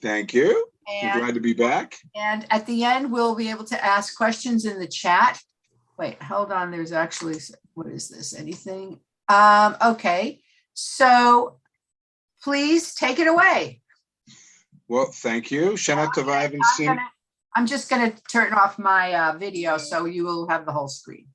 Thank you. I'm glad to be back. And at the end, we'll be able to ask questions in the chat. Wait, hold on. There's actually, what is this? Anything? Okay. So please take it away. Well, thank you. Shana Tova, I haven't seen. I'm just going to turn off my video so you will have the whole screen.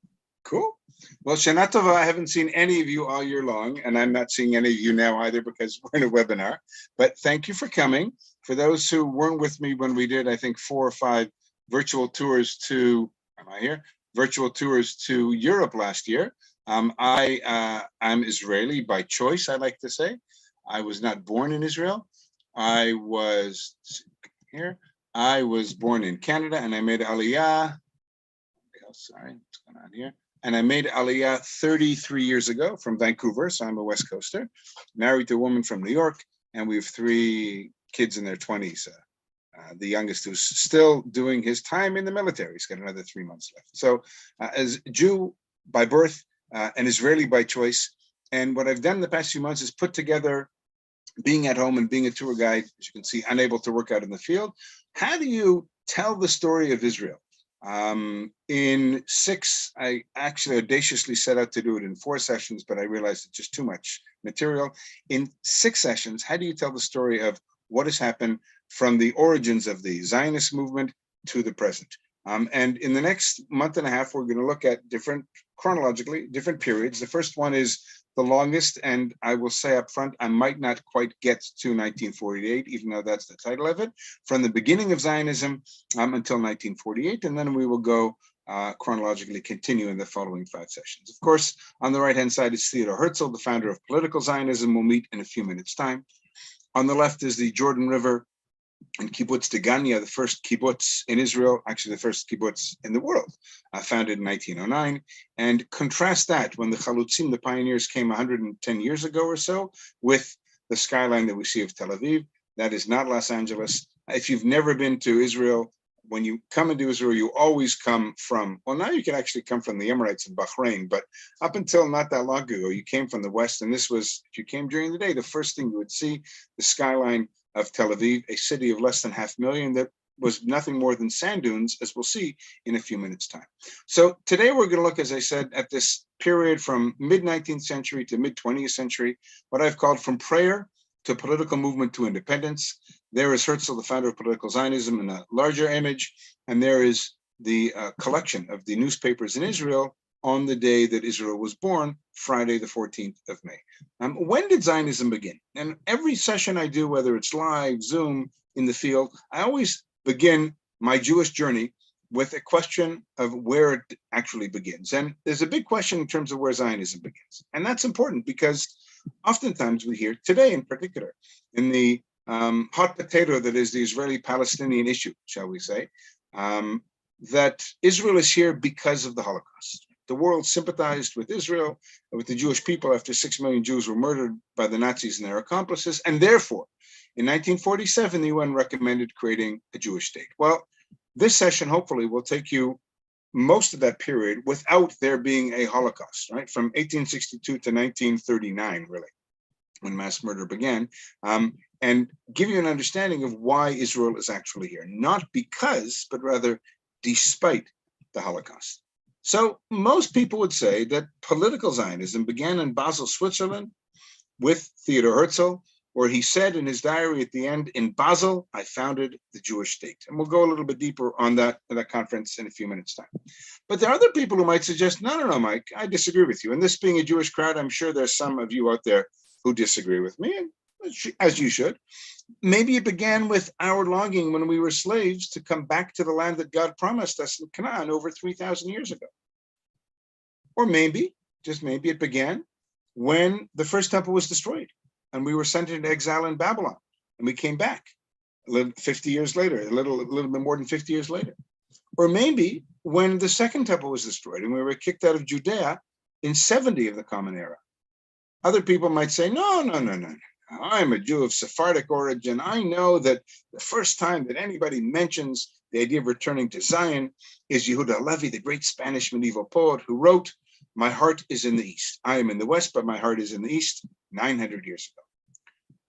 Cool. Well, Shana Tova, I haven't seen any of you all year long, and I'm not seeing any of you now either because we're in a webinar. But thank you for coming. For those who weren't with me when we did, I think, 4 or 5 virtual tours to, virtual tours to Europe last year. I'm Israeli by choice, I like to say. I was not born in Israel. I was born in Canada, and I made Aliyah. Sorry, what's going on here? And I made Aliyah 33 years ago from Vancouver, so I'm a West Coaster. Married to a woman from New York, and we have 3 kids in their 20s. The youngest who's still doing his time in the military. He's got another 3 months left. So as Jew by birth and Israeli by choice, and what I've done in the past few months is put together being at home and being a tour guide, as you can see, unable to work out in the field. How do you tell the story of Israel? In 6, I actually audaciously set out to do it in 4 sessions, but I realized it's just too much material. In 6 sessions, how do you tell the story of what has happened from the origins of the Zionist movement to the present? And in the next month and a half, we're going to look at chronologically, different periods. The first one is the longest, and I will say up front, I might not quite get to 1948, even though that's the title of it, from the beginning of Zionism until 1948, and then we will go chronologically continue in the following 5 sessions. Of course, on the right-hand side is Theodore Herzl, the founder of political Zionism. We'll meet in a few minutes' time. On the left is the Jordan River and Kibbutz Degania, the first kibbutz in Israel, actually the first kibbutz in the world, founded in 1909. And contrast that when the Chalutzim, the pioneers, came 110 years ago or so, with the skyline that we see of Tel Aviv. That is not Los Angeles. If you've never been to Israel, when you come into Israel, you always come from, well, now you can actually come from the Emirates and Bahrain, but up until not that long ago, you came from the West, and this was, if you came during the day, the first thing you would see, the skyline of Tel Aviv, a city of less than 500,000 that was nothing more than sand dunes, as we'll see in a few minutes' time. So today we're going to look, as I said, at this period from mid-19th century to mid-20th century, what I've called from prayer to political movement to independence. There is Herzl, the founder of political Zionism, in a larger image, and there is the collection of the newspapers in Israel on the day that Israel was born, Friday, the 14th of May. When did Zionism begin? And every session I do, whether it's live, Zoom, in the field, I always begin my Jewish journey with a question of where it actually begins. And there's a big question in terms of where Zionism begins. And that's important because oftentimes we hear today in particular, in the hot potato that is the Israeli-Palestinian issue, shall we say, that Israel is here because of the Holocaust. The world sympathized with Israel, with the Jewish people after 6 million Jews were murdered by the Nazis and their accomplices. And therefore, in 1947, the UN recommended creating a Jewish state. Well, this session hopefully will take you most of that period without there being a Holocaust, right? From 1862 to 1939, really, when mass murder began, and give you an understanding of why Israel is actually here. Not because, but rather despite the Holocaust. So most people would say that political Zionism began in Basel, Switzerland, with Theodore Herzl, where he said in his diary at the end, in Basel, I founded the Jewish state. And we'll go a little bit deeper on that at that conference in a few minutes' time. But there are other people who might suggest, no, Mike, I disagree with you. And this being a Jewish crowd, I'm sure there's some of you out there who disagree with me, as you should. Maybe it began with our longing when we were slaves to come back to the land that God promised us in Canaan over 3,000 years ago. Or maybe, just maybe, it began when the first temple was destroyed and we were sent into exile in Babylon and we came back 50 years later, a little bit more than 50 years later. Or maybe when the second temple was destroyed and we were kicked out of Judea in 70 of the Common Era. Other people might say, no. I'm a Jew of Sephardic origin. I know that the first time that anybody mentions the idea of returning to Zion is Yehuda Halevi, the great Spanish medieval poet who wrote, "My heart is in the East. I am in the West, but my heart is in the East," 900 years ago.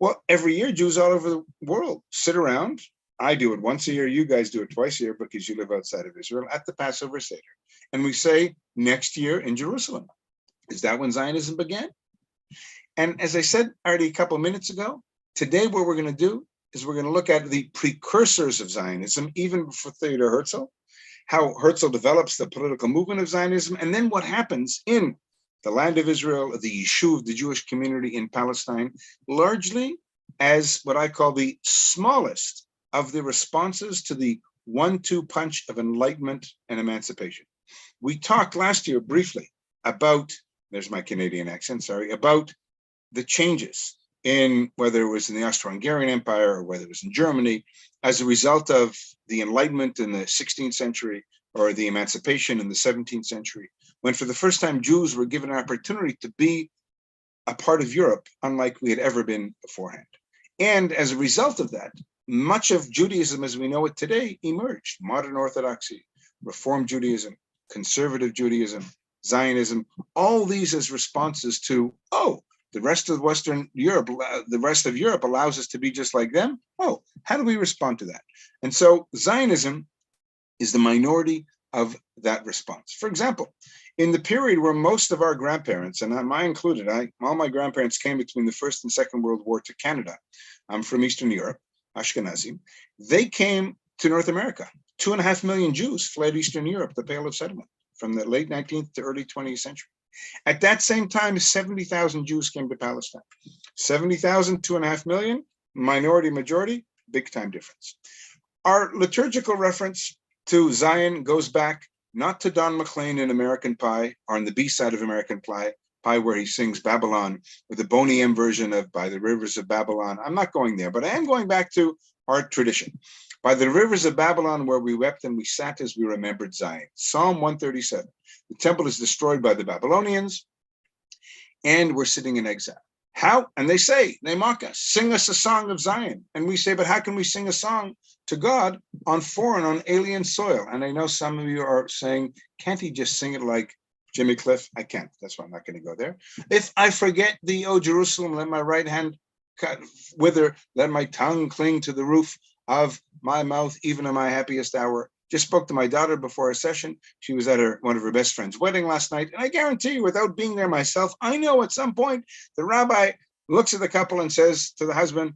Well, every year, Jews all over the world sit around. I do it once a year. You guys do it twice a year because you live outside of Israel at the Passover Seder. And we say next year in Jerusalem. Is that when Zionism began? And as I said already a couple of minutes ago, today what we're going to do is we're going to look at the precursors of Zionism, even before Theodore Herzl, how Herzl develops the political movement of Zionism, and then what happens in the land of Israel, the Yishuv, the Jewish community in Palestine, largely as what I call the smallest of the responses to the 1-2 punch of Enlightenment and emancipation. We talked last year briefly about, there's my Canadian accent, sorry, about the changes in whether it was in the Austro-Hungarian Empire or whether it was in Germany as a result of the Enlightenment in the 16th century or the emancipation in the 17th century, when for the first time Jews were given an opportunity to be a part of Europe, unlike we had ever been beforehand. And as a result of that, much of Judaism as we know it today emerged. Modern Orthodoxy, Reform Judaism, Conservative Judaism, Zionism, all these as responses to, oh, the rest of Western Europe, the rest of Europe allows us to be just like them. Oh, how do we respond to that? And so Zionism is the minority of that response. For example, in the period where most of our grandparents, and I included, all my grandparents came between the First and Second World War to Canada. I'm from Eastern Europe, Ashkenazi. They came to North America. 2.5 million Jews fled Eastern Europe, the Pale of Settlement, from the late 19th to early 20th century. At that same time, 70,000 Jews came to Palestine. 70,000, 2.5 million, minority, majority, big time difference. Our liturgical reference to Zion goes back not to Don McLean in American Pie, or on the B side of American Pie, where he sings Babylon, with the Boney M version of By the Rivers of Babylon. I'm not going there, but I am going back to our tradition. By the rivers of Babylon, where we wept and we sat as we remembered Zion. Psalm 137. The temple is destroyed by the Babylonians, and we're sitting in exile. How? And they say, they mock us, sing us a song of Zion. And we say, but how can we sing a song to God on foreign, on alien soil? And I know some of you are saying, can't he just sing it like Jimmy Cliff? I can't. That's why I'm not going to go there. If I forget thee, O Jerusalem, let my right hand wither, let my tongue cling to the roof of my mouth, even in my happiest hour. Just spoke to my daughter before a session. She was at one of her best friend's wedding last night. And I guarantee you, without being there myself, I know at some point the rabbi looks at the couple and says to the husband,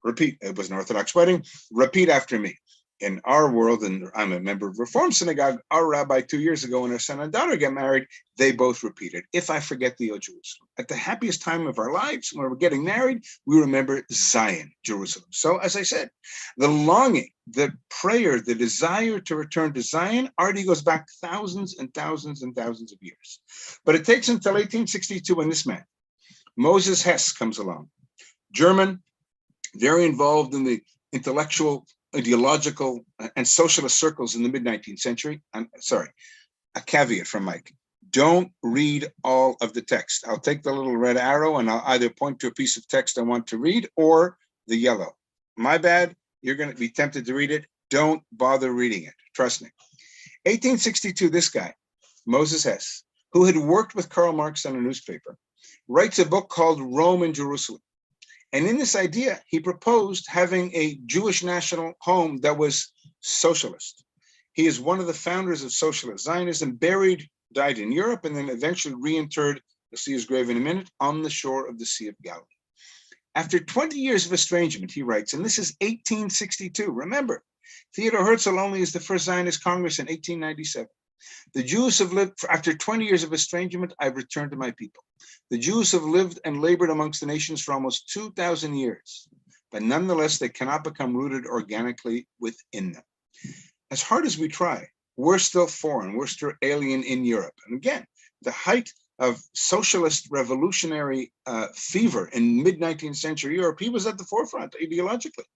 repeat, it was an Orthodox wedding, repeat after me. In our world, and I'm a member of Reform Synagogue, our rabbi 2 years ago when her son and daughter get married, they both repeated, if I forget thee, O Jerusalem. At the happiest time of our lives, when we're getting married, we remember Zion, Jerusalem. So as I said, the longing, the prayer, the desire to return to Zion already goes back thousands and thousands and thousands of years. But it takes until 1862 when this man, Moses Hess, comes along. German, very involved in the intellectual, ideological, and socialist circles in the mid-19th century. I'm sorry, a caveat from Mike. Don't read all of the text. I'll take the little red arrow and I'll either point to a piece of text I want to read or the yellow. My bad, you're going to be tempted to read it. Don't bother reading it. Trust me. 1862, this guy, Moses Hess, who had worked with Karl Marx on a newspaper, writes a book called Rome and Jerusalem. And in this idea, he proposed having a Jewish national home that was socialist. He is one of the founders of Socialist Zionism, died in Europe, and then eventually reinterred, you'll see his grave in a minute, on the shore of the Sea of Galilee. After 20 years of estrangement, he writes, and this is 1862. Remember, Theodore Herzl only is the first Zionist Congress in 1897. The Jews have lived, after 20 years of estrangement, I've returned to my people. The Jews have lived and labored amongst the nations for almost 2,000 years, but nonetheless, they cannot become rooted organically within them. As hard as we try, we're still foreign, we're still alien in Europe. And again, the height of socialist revolutionary fever in mid-19th century Europe, he was at the forefront ideologically.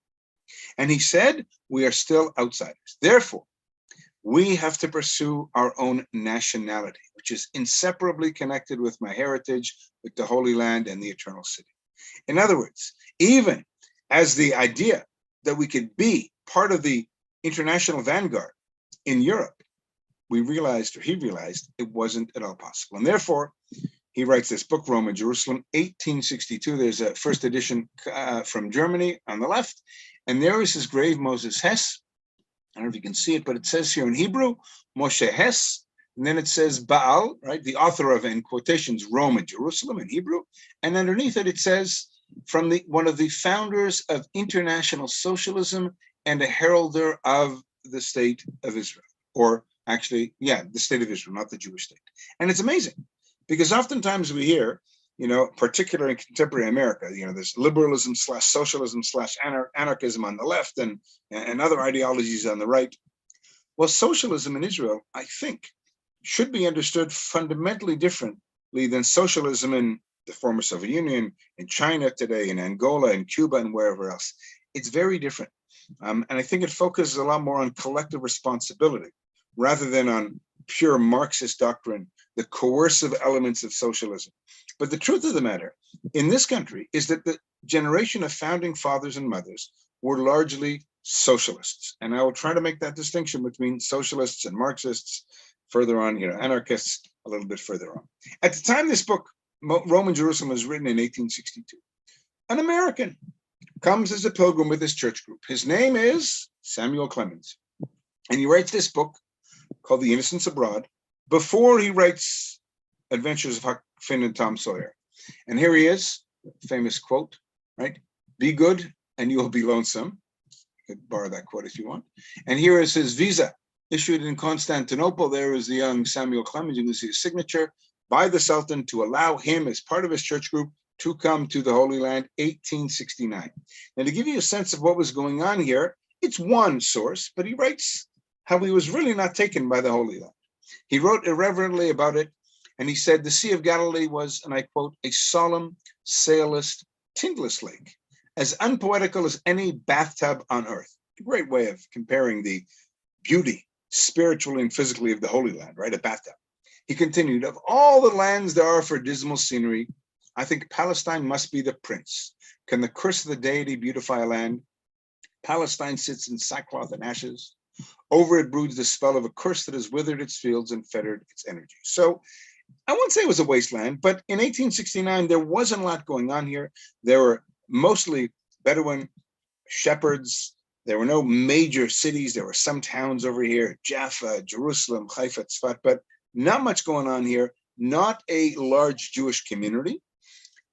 And he said, we are still outsiders. Therefore, we have to pursue our own nationality, which is inseparably connected with my heritage, with the Holy Land and the Eternal City. In other words, even as the idea that we could be part of the international vanguard in Europe, we realized, or he realized, it wasn't at all possible. And therefore, He writes this book, Rome and Jerusalem, 1862. There's a first edition from Germany on the left. And there is his grave, Moses Hess. I don't know if you can see it, but it says here in Hebrew, Moshe Hess. And then it says Baal, right? The author of, in quotations, Rome and Jerusalem in Hebrew. And underneath it, it says, from one of the founders of international socialism and a heralder of the state of Israel. Or actually, yeah, the state of Israel, not the Jewish state. And it's amazing because oftentimes we hear, particularly in contemporary America, there's liberalism / socialism / anarchism on the left and other ideologies on the right. Well, socialism in Israel, I think, should be understood fundamentally differently than socialism in the former Soviet Union, in China today, in Angola, in Cuba, and wherever else. It's very different. And I think it focuses a lot more on collective responsibility rather than on pure Marxist doctrine, the coercive elements of socialism. But the truth of the matter in this country is that the generation of founding fathers and mothers were largely socialists. And I will try to make that distinction between socialists and Marxists further on, anarchists a little bit further on. At the time this book, Rome and Jerusalem, was written in 1862. An American comes as a pilgrim with his church group. His name is Samuel Clemens. And he writes this book called The Innocents Abroad before he writes Adventures of Huck Finn and Tom Sawyer. And here he is, famous quote, right? Be good and you will be lonesome. You could borrow that quote if you want. And here is his visa issued in Constantinople. There is the young Samuel Clemens. You can see his signature by the Sultan to allow him as part of his church group to come to the Holy Land, 1869. Now, to give you a sense of what was going on here, it's one source, but he writes how he was really not taken by the Holy Land. He wrote irreverently about it, and he said the Sea of Galilee was, and I quote, a solemn, sailless, tindless lake, as unpoetical as any bathtub on earth. A great way of comparing the beauty, spiritually and physically, of the Holy Land, right? A bathtub. He continued, of all the lands there are for dismal scenery, I think Palestine must be the prince. Can the curse of the deity beautify a land? Palestine sits in sackcloth and ashes. Over it broods the spell of a curse that has withered its fields and fettered its energy. So I won't say it was a wasteland, but in 1869, there wasn't a lot going on here. There were mostly Bedouin shepherds. There were no major cities. There were some towns over here, Jaffa, Jerusalem, Haifa, Tzfat, but not much going on here. Not a large Jewish community.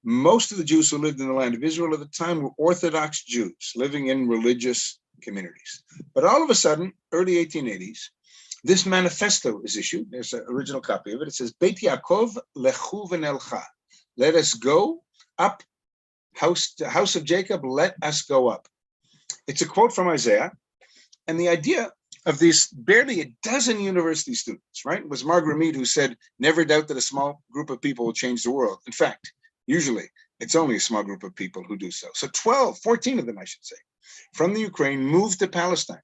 Most of the Jews who lived in the land of Israel at the time were Orthodox Jews living in religious communities. But all of a sudden, early 1880s, this manifesto is issued. There's an original copy of it. It says, Beit Yaakov lechu v'nelcha. Let us go up, house of Jacob, let us go up. It's a quote from Isaiah. And the idea of these barely a dozen university students, right, was Margaret Mead, who said, never doubt that a small group of people will change the world. In fact, usually it's only a small group of people who do so. So 14 of them, I should say, from the Ukraine moved to Palestine.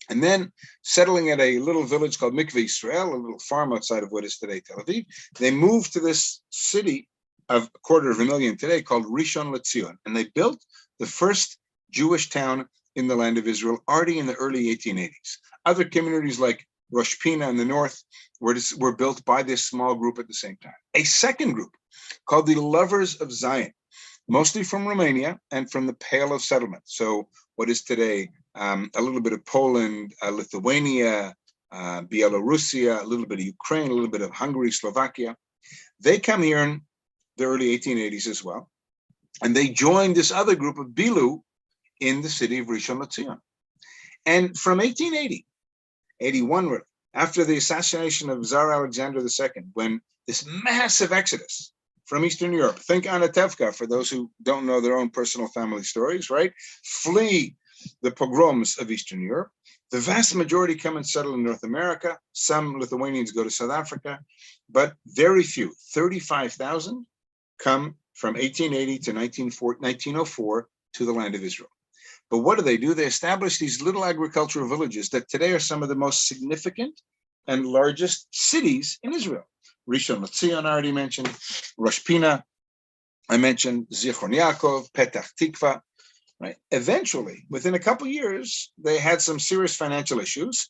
And then settling at a little village called Mikveh Israel, a little farm outside of what is today Tel Aviv, they moved to this city of 250,000 today called Rishon LeZion. And they built the first Jewish town in the land of Israel already in the early 1880s. Other communities like Rosh Pina in the north were built by this small group at the same time. A second group called the Lovers of Zion, mostly from Romania and from the Pale of Settlement. So what is today a little bit of Poland, Lithuania, Belarusia, a little bit of Ukraine, a little bit of Hungary, Slovakia. They come here in the early 1880s as well. And they joined this other group of BILU in the city of Rishon LeZion. And from 1880, 81 really, after the assassination of Tsar Alexander II, when this massive exodus from Eastern Europe, think Anatevka for those who don't know their own personal family stories, right? Flee the pogroms of Eastern Europe. The vast majority come and settle in North America. Some Lithuanians go to South Africa, but very few, 35,000, come from 1880 to 1904 to the land of Israel. But what do? They establish these little agricultural villages that today are some of the most significant and largest cities in Israel. Rishon LeZion, I already mentioned. Rosh Pina, I mentioned. Zichron Yaakov, Petach Tikva. Right. Eventually, within a couple of years, they had some serious financial issues.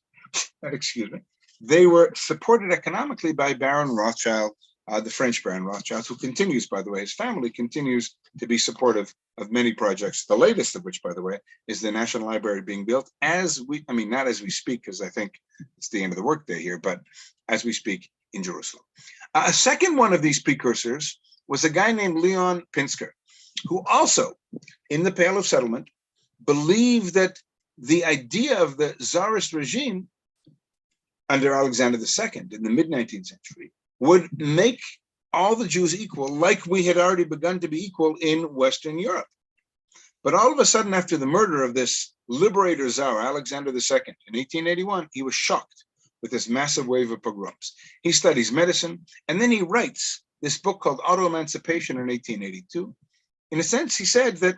Excuse me. They were supported economically by Baron Rothschild the French Baron Rothschild, who continues, by the way, his family continues to be supportive of many projects, the latest of which, by the way, is the National Library being built not as we speak, because I think it's the end of the workday here, but as we speak in Jerusalem. A second one of these precursors was a guy named Leon Pinsker, who also, in the Pale of Settlement, believed that the idea of the Tsarist regime under Alexander II in the mid-19th century would make all the Jews equal, like we had already begun to be equal in Western Europe. But all of a sudden, after the murder of this liberator Tsar, Alexander II, in 1881, he was shocked with this massive wave of pogroms. He studies medicine, and then he writes this book called Auto-Emancipation in 1882. In a sense, he said that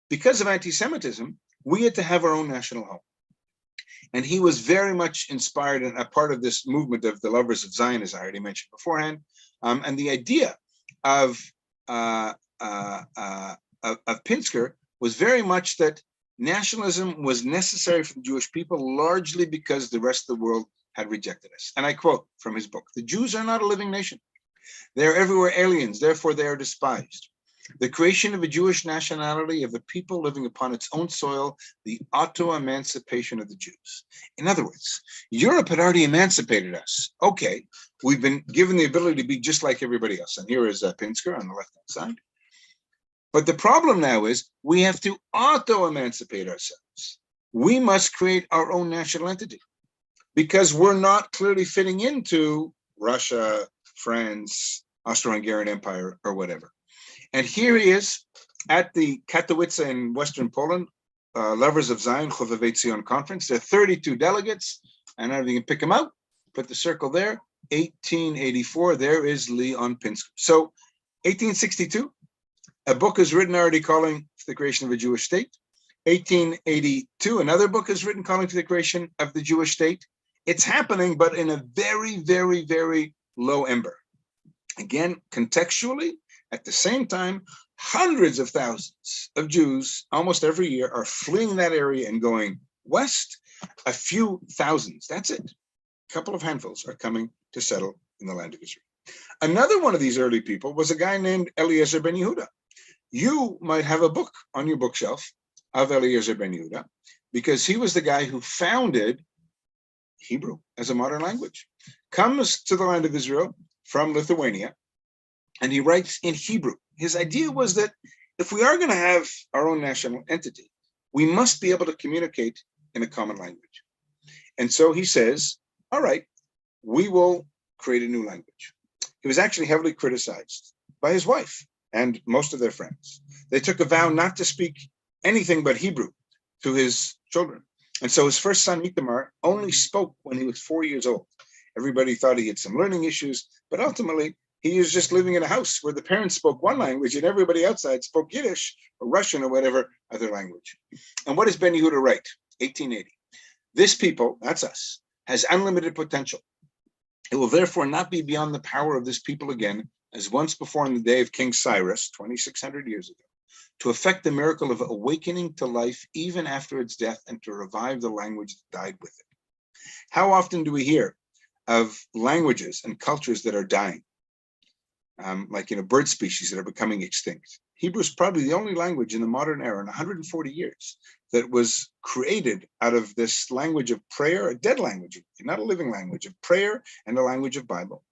because of anti-Semitism, we had to have our own national home. And he was very much inspired and a part of this movement of the lovers of Zion, as I already mentioned beforehand. And the idea of Pinsker was very much that nationalism was necessary for the Jewish people, largely because the rest of the world had rejected us. And I quote from his book, "The Jews are not a living nation. They are everywhere aliens, therefore they are despised. The creation of a Jewish nationality of a people living upon its own soil, the auto-emancipation of the Jews." In other words, Europe had already emancipated us. Okay, we've been given the ability to be just like everybody else. And here is Pinsker on the left-hand side. But the problem now is we have to auto-emancipate ourselves. We must create our own national entity because we're not clearly fitting into Russia, France, Austro-Hungarian Empire, or whatever. And here he is at the Katowice in Western Poland, Lovers of Zion, Chovevei Zion Conference. There are 32 delegates, and I don't know if you can pick them out. Put the circle there. 1884, there is Leon Pinsker. So 1862, a book is written already calling for the creation of a Jewish state. 1882, another book is written calling for the creation of the Jewish state. It's happening, but in a very, very, very low ember. Again, contextually, at the same time, hundreds of thousands of Jews almost every year are fleeing that area and going west. A few thousands, that's it. A couple of handfuls are coming to settle in the land of Israel. Another one of these early people was a guy named Eliezer ben Yehuda. You might have a book on your bookshelf of Eliezer ben Yehuda because he was the guy who founded Hebrew as a modern language. Comes to the land of Israel from Lithuania, and he writes in Hebrew. His idea was that if we are going to have our own national entity, we must be able to communicate in a common language. And so he says, all right, we will create a new language. He was actually heavily criticized by his wife and most of their friends. They took a vow not to speak anything but Hebrew to his children. And so his first son, Itamar, only spoke when he was 4 years old. Everybody thought he had some learning issues, but ultimately, he was just living in a house where the parents spoke one language and everybody outside spoke Yiddish or Russian or whatever other language. And what does Ben Yehuda write? 1880. This people, that's us, has unlimited potential. It will therefore not be beyond the power of this people again, as once before in the day of King Cyrus, 2,600 years ago, to effect the miracle of awakening to life even after its death and to revive the language that died with it. How often do we hear of languages and cultures that are dying? Like bird species that are becoming extinct. Hebrew is probably the only language in the modern era in 140 years that was created out of this language of prayer, a dead language, not a living language, of prayer and a language of Bible.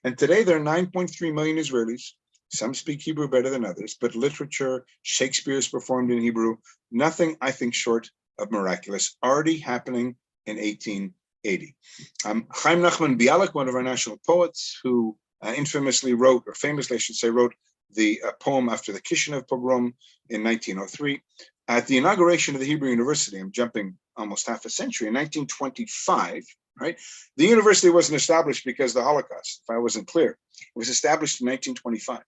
And today there are 9.3 million Israelis. Some speak Hebrew better than others, but literature, Shakespeare is performed in Hebrew, nothing, I think, short of miraculous, already happening in 1880. Chaim Nachman Bialik, one of our national poets, who infamously wrote, or famously I should say, wrote the poem after the Kishinev pogrom in 1903. At the inauguration of the Hebrew University, I'm jumping almost half a century, in 1925, right? The university wasn't established because of the Holocaust, if I wasn't clear. It was established in 1925.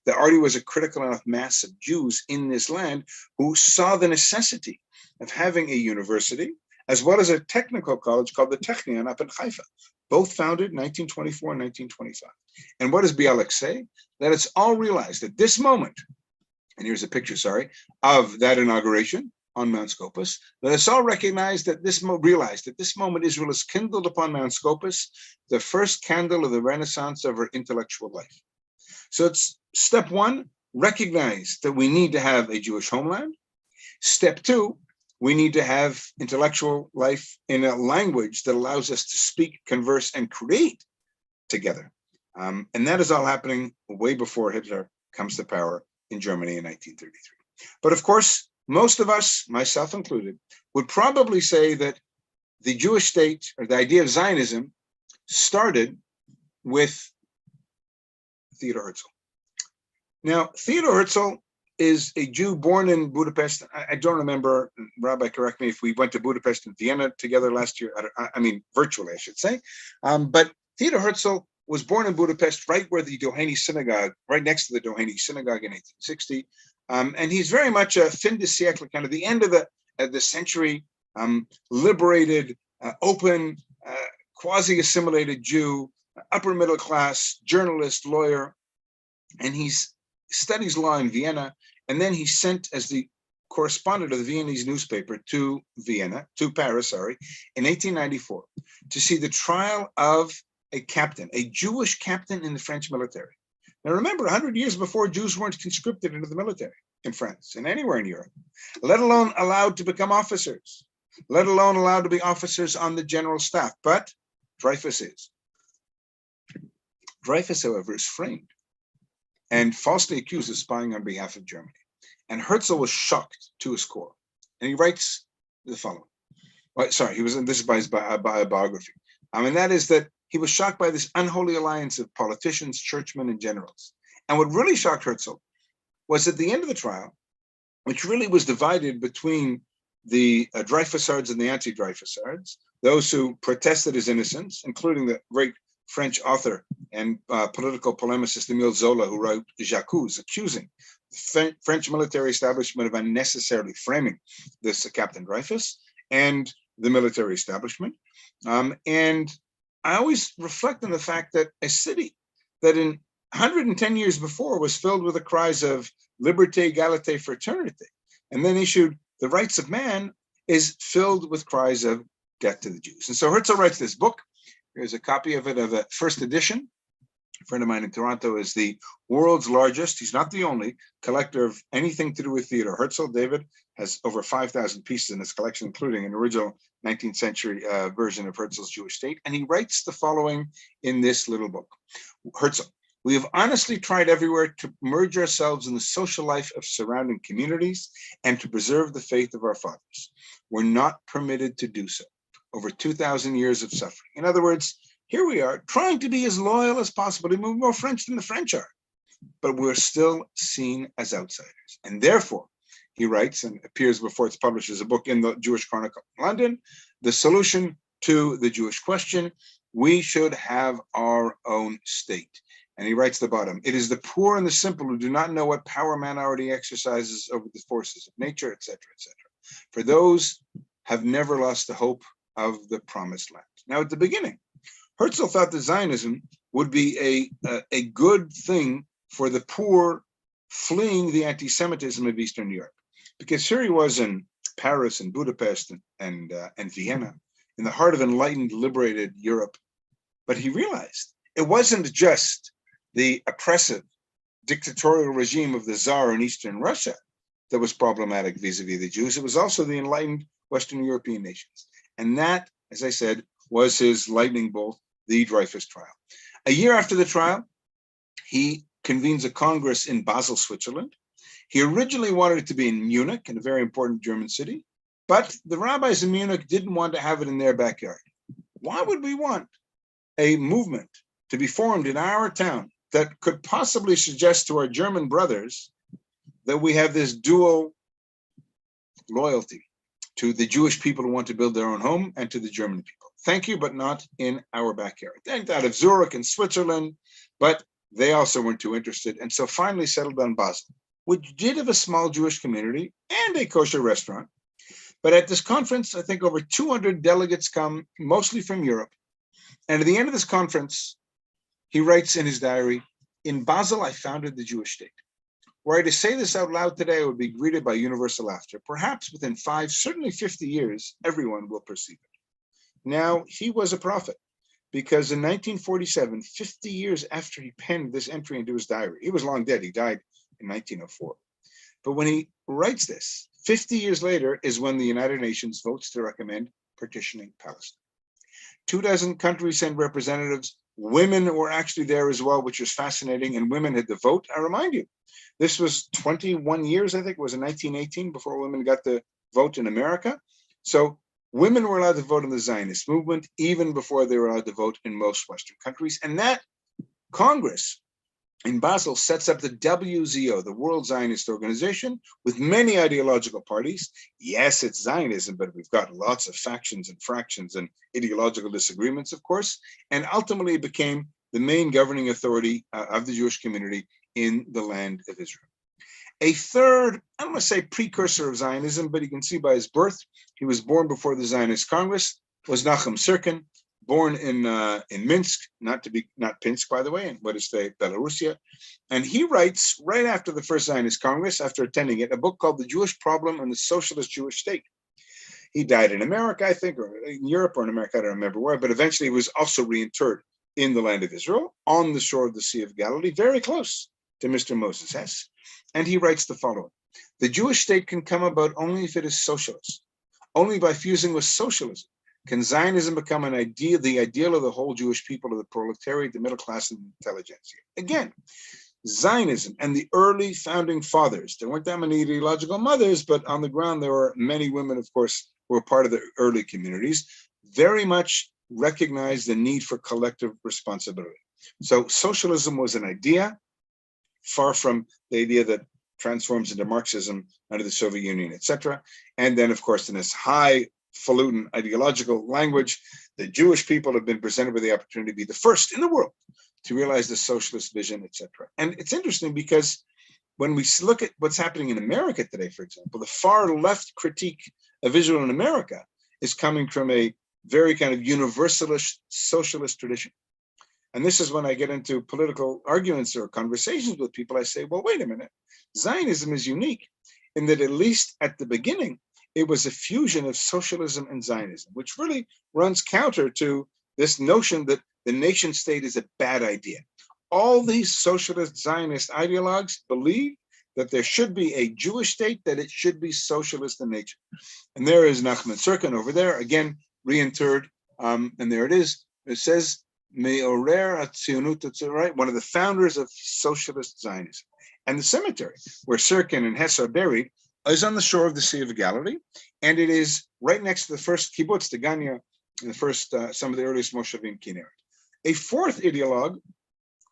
There already was a critical enough mass of Jews in this land who saw the necessity of having a university as well as a technical college called the Technion up in Haifa, both founded in 1924 and 1925. And what does Bialik say? That it's all realized at this moment, and here's a picture, sorry, of that inauguration, on Mount Scopus. Let us all realize that this moment Israel has kindled upon Mount Scopus the first candle of the renaissance of her intellectual life. So it's step one, recognize that we need to have a Jewish homeland. Step two, we need to have intellectual life in a language that allows us to speak, converse, and create together. And that is all happening way before Hitler comes to power in Germany in 1933. But of course, most of us, myself included, would probably say that the Jewish state, or the idea of Zionism, started with Theodore Herzl. Now, Theodore Herzl is a Jew born in Budapest. I don't remember, Rabbi, correct me if we went to Budapest and Vienna together last year. I mean, virtually, I should say. But Theodore Herzl was born in Budapest, right where the Doheny Synagogue, right next to the Doheny Synagogue in 1860. And he's very much a fin de siècle, kind of the end of the century, liberated, open, quasi-assimilated Jew, upper middle class, journalist, lawyer. And he studies law in Vienna. And then he's sent as the correspondent of the Viennese newspaper to Paris, in 1894, to see the trial of a captain, a Jewish captain in the French military. Now remember, 100 years before, Jews weren't conscripted into the military in France and anywhere in Europe, let alone allowed to become officers, let alone allowed to be officers on the general staff. But Dreyfus is. Dreyfus, however, is framed and falsely accused of spying on behalf of Germany. And Herzl was shocked to his core. And he writes the following. This is by his biography. And that is that he was shocked by this unholy alliance of politicians, churchmen, and generals. And what really shocked Herzl was at the end of the trial, which really was divided between the Dreyfusards and the anti-Dreyfusards, those who protested his innocence, including the great French author and political polemicist Emile Zola, who wrote J'accuse, accusing the French military establishment of unnecessarily framing this Captain Dreyfus and the military establishment. And I always reflect on the fact that a city that in 110 years before was filled with the cries of liberté, égalité, fraternité, and then issued the rights of man, is filled with cries of death to the Jews. And so Herzl writes this book. Here's a copy of it, of the first edition. A friend of mine in Toronto is the world's largest, he's not the only, collector of anything to do with Theodore Herzl. David has over 5,000 pieces in his collection, including an original 19th century version of Herzl's Jewish State. And he writes the following in this little book. Herzl: we have honestly tried everywhere to merge ourselves in the social life of surrounding communities and to preserve the faith of our fathers. We're not permitted to do so. Over 2,000 years of suffering. In other words, here we are trying to be as loyal as possible, to move more French than the French are, but we're still seen as outsiders. And therefore, he writes and appears before it's published as a book in the Jewish Chronicle in London, the solution to the Jewish question: we should have our own state. And he writes the bottom: it is the poor and the simple who do not know what power man already exercises over the forces of nature, etc., etc. For those have never lost the hope of the promised land. Now, at the beginning, Herzl thought that Zionism would be a good thing for the poor fleeing the anti-Semitism of Eastern Europe, because here he was in Paris and Budapest and Vienna, in the heart of enlightened, liberated Europe. But he realized it wasn't just the oppressive dictatorial regime of the Tsar in Eastern Russia that was problematic vis-a-vis the Jews. It was also the enlightened Western European nations. And that, as I said, was his lightning bolt, the Dreyfus trial. A year after the trial, he convenes a congress in Basel, Switzerland. He originally wanted it to be in Munich, in a very important German city, but the rabbis in Munich didn't want to have it in their backyard. Why would we want a movement to be formed in our town that could possibly suggest to our German brothers that we have this dual loyalty to the Jewish people who want to build their own home and to the German people? Thank you, but not in our backyard. They out of Zurich and Switzerland, but they also weren't too interested, and so finally settled on Basel, which did have a small Jewish community and a kosher restaurant. But at this conference, I think over 200 delegates come, mostly from Europe. And at the end of this conference, he writes in his diary, in Basel, I founded the Jewish state. Were I to say this out loud today, I would be greeted by universal laughter. Perhaps within 5, certainly 50 years, everyone will perceive it. Now, he was a prophet, because in 1947, 50 years after he penned this entry into his diary, he was long dead, he died in 1904. But when he writes this, 50 years later is when the United Nations votes to recommend partitioning Palestine. 24 countries send representatives. Women were actually there as well, which was fascinating, and women had the vote. I remind you, this was 21 years, I think, it was in 1918 before women got the vote in America. So women were allowed to vote in the Zionist movement even before they were allowed to vote in most Western countries. And that Congress in Basel sets up the WZO, the World Zionist Organization, with many ideological parties. Yes, it's Zionism, but we've got lots of factions and fractions and ideological disagreements, of course, and ultimately became the main governing authority of the Jewish community in the land of Israel. A third, I don't want to say precursor of Zionism, but you can see by his birth, he was born before the Zionist Congress, was Nachum Sirkin, born in Minsk, not Pinsk, by the way, in what is today Belarusia. And he writes, right after the first Zionist Congress, after attending it, a book called The Jewish Problem and the Socialist Jewish State. He died in America, I think, or in Europe or in America, I don't remember where, but eventually he was also reinterred in the land of Israel, on the shore of the Sea of Galilee, very close to Mr. Moses Hess. And he writes the following: the Jewish state can come about only if it is socialist. Only by fusing with socialism can Zionism become the ideal of the whole Jewish people, of the proletariat, the middle class, and the intelligentsia. Again, Zionism and the early founding fathers, there weren't that many ideological mothers, but on the ground there were many women, of course, who were part of the early communities, very much recognized the need for collective responsibility. So socialism was an idea, far from the idea that transforms into Marxism under the Soviet Union, etc. And then, of course, in this highfalutin ideological language, the Jewish people have been presented with the opportunity to be the first in the world to realize the socialist vision, etc. And it's interesting because when we look at what's happening in America today, for example, the far left critique of Israel in America is coming from a very kind of universalist socialist tradition. And this is when I get into political arguments or conversations with people, I say, well, wait a minute. Zionism is unique in that, at least at the beginning, it was a fusion of socialism and Zionism, which really runs counter to this notion that the nation state is a bad idea. All these socialist Zionist ideologues believe that there should be a Jewish state, that it should be socialist in nature. And there is Nachman Sirkin over there, again, reinterred, and there it is. It says, Me'orer HaTzionut, right? One of the founders of socialist Zionism. And the cemetery where Sirkin and Hess are buried is on the shore of the Sea of Galilee, and it is right next to the first kibbutz, the Ganya, and the first, some of the earliest Moshavim Kinneret. A fourth ideologue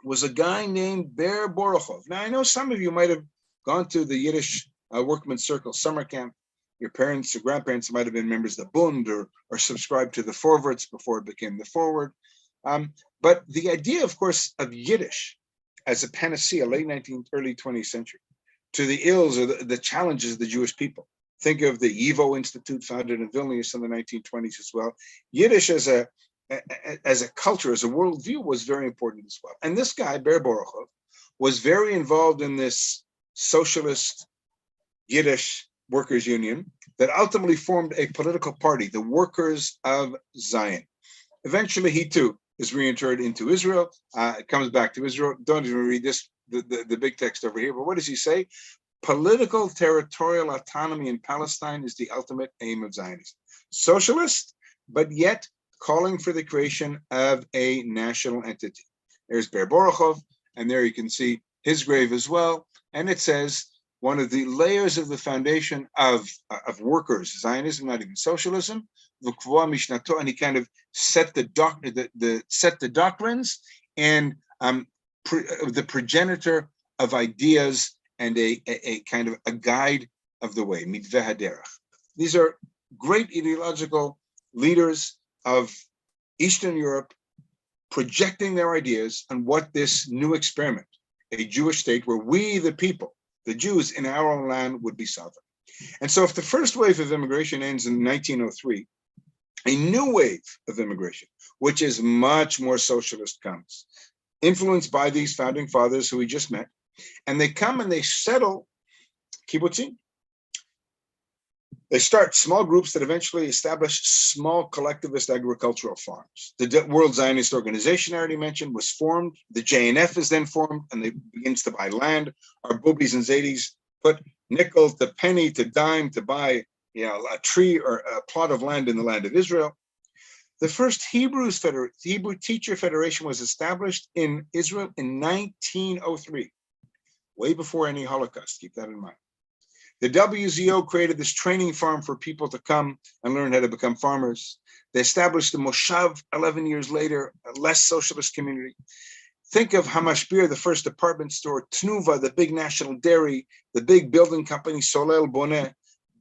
was a guy named Ber Borochov. Now, I know some of you might have gone to the Yiddish Workman's Circle summer camp. Your parents or grandparents might have been members of the Bund or subscribed to the Forwards before it became the Forward. But the idea, of course, of Yiddish as a panacea, late 19th, early 20th century, to the ills or the challenges of the Jewish people. Think of the YIVO Institute founded in Vilnius in the 1920s as well. Yiddish as a culture, as a worldview, was very important as well. And this guy, Ber Borochov, was very involved in this socialist Yiddish workers' union that ultimately formed a political party, the Workers of Zion. Eventually, he too is reinterred into Israel. It comes back to Israel. Don't even read this, the big text over here. But what does he say? Political territorial autonomy in Palestine is the ultimate aim of Zionism. Socialist, but yet calling for the creation of a national entity. There's Ber Borochov, and there you can see his grave as well. And it says, one of the layers of the foundation of workers, Zionism, not even socialism, and he kind of set the doctrines and the progenitor of ideas and a kind of a guide of the way, mitveh haderech. These are great ideological leaders of Eastern Europe projecting their ideas on what this new experiment, a Jewish state where we, the people, the Jews in our own land, would be sovereign. And so if the first wave of immigration ends in 1903, a new wave of immigration, which is much more socialist, comes, influenced by these founding fathers who we just met, And they come and they settle kibbutzim. They start small groups that eventually establish small collectivist agricultural farms. The World Zionist Organization I already mentioned was formed. The JNF is then formed, and they begins to buy land. Our boobies and zaydis put nickel to penny to dime to buy, a tree or a plot of land in the land of Israel. The first Hebrew Teacher Federation was established in Israel in 1903, way before any Holocaust. Keep that in mind. The WZO created this training farm for people to come and learn how to become farmers. They established the Moshav 11 years later, a less socialist community. Think of Hamashbir, the first department store, Tnuva, the big national dairy, the big building company, Solel Bonet,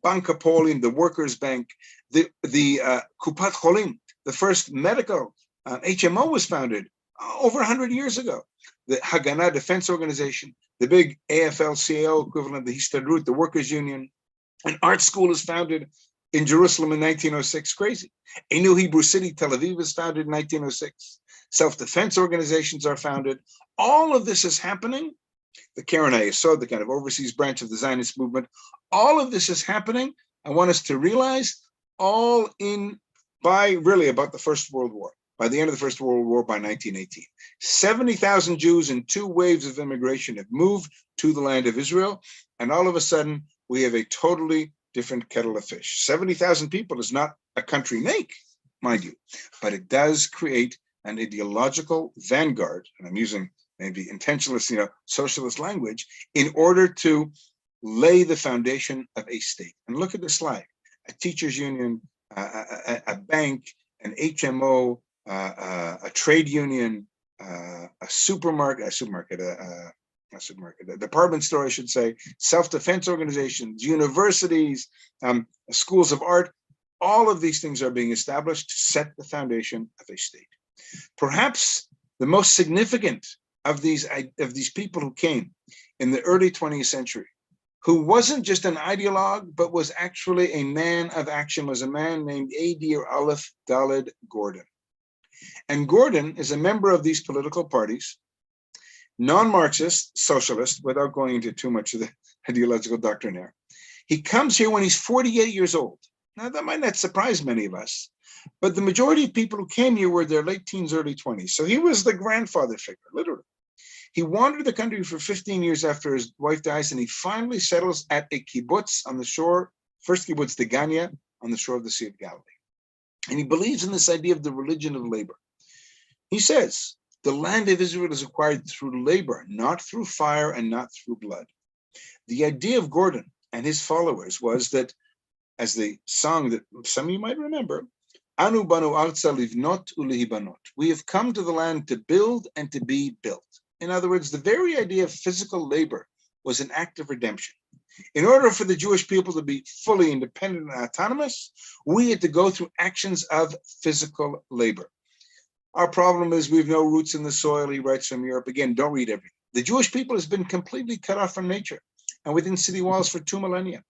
Bank Hapolim, the Workers' Bank, the Kupat Cholim, the first medical HMO was founded over 100 years ago. The Haganah Defense Organization, the big AFL-CIO equivalent, the Histadrut, the Workers' Union. An art school is founded in Jerusalem in 1906. Crazy. A new Hebrew city, Tel Aviv, is founded in 1906. Self-defense organizations are founded. All of this is happening. The Keren HaYesod, the kind of overseas branch of the Zionist movement, all of this is happening. I want us to realize all in by really about the First World War. By the end of the First World War, by 1918, 70,000 Jews in 2 waves of immigration have moved to the land of Israel. And all of a sudden, we have a totally different kettle of fish. 70,000 people is not a country make, mind you, but it does create an ideological vanguard. And I'm using maybe intentionalist, socialist language in order to lay the foundation of a state. And look at the slide, a teachers union, a bank, an HMO, a trade union, a department store, I should say, self-defense organizations, universities, schools of art. All of these things are being established to set the foundation of a state. Perhaps the most significant of these people who came in the early 20th century, who wasn't just an ideologue, but was actually a man of action, was a man named Adir Aleph Daled Gordon. And Gordon is a member of these political parties, non-Marxist, socialist, without going into too much of the ideological doctrinaire. He comes here when he's 48 years old. Now, that might not surprise many of us, but the majority of people who came here were their late teens, early 20s. So he was the grandfather figure, literally. He wandered the country for 15 years after his wife dies, and he finally settles at a kibbutz on the shore, first kibbutz, Degania, on the shore of the Sea of Galilee. And he believes in this idea of the religion of labor. He says, the land of Israel is acquired through labor, not through fire and not through blood. The idea of Gordon and his followers was that, as the song that some of you might remember, Anu banu arza livnot ulehibanot. We have come to the land to build and to be built. In other words, the very idea of physical labor was an act of redemption. In order for the Jewish people to be fully independent and autonomous, we had to go through actions of physical labor. Our problem is we have no roots in the soil, he writes from Europe. Again, don't read everything. The Jewish people has been completely cut off from nature and within city walls for 2 millennia.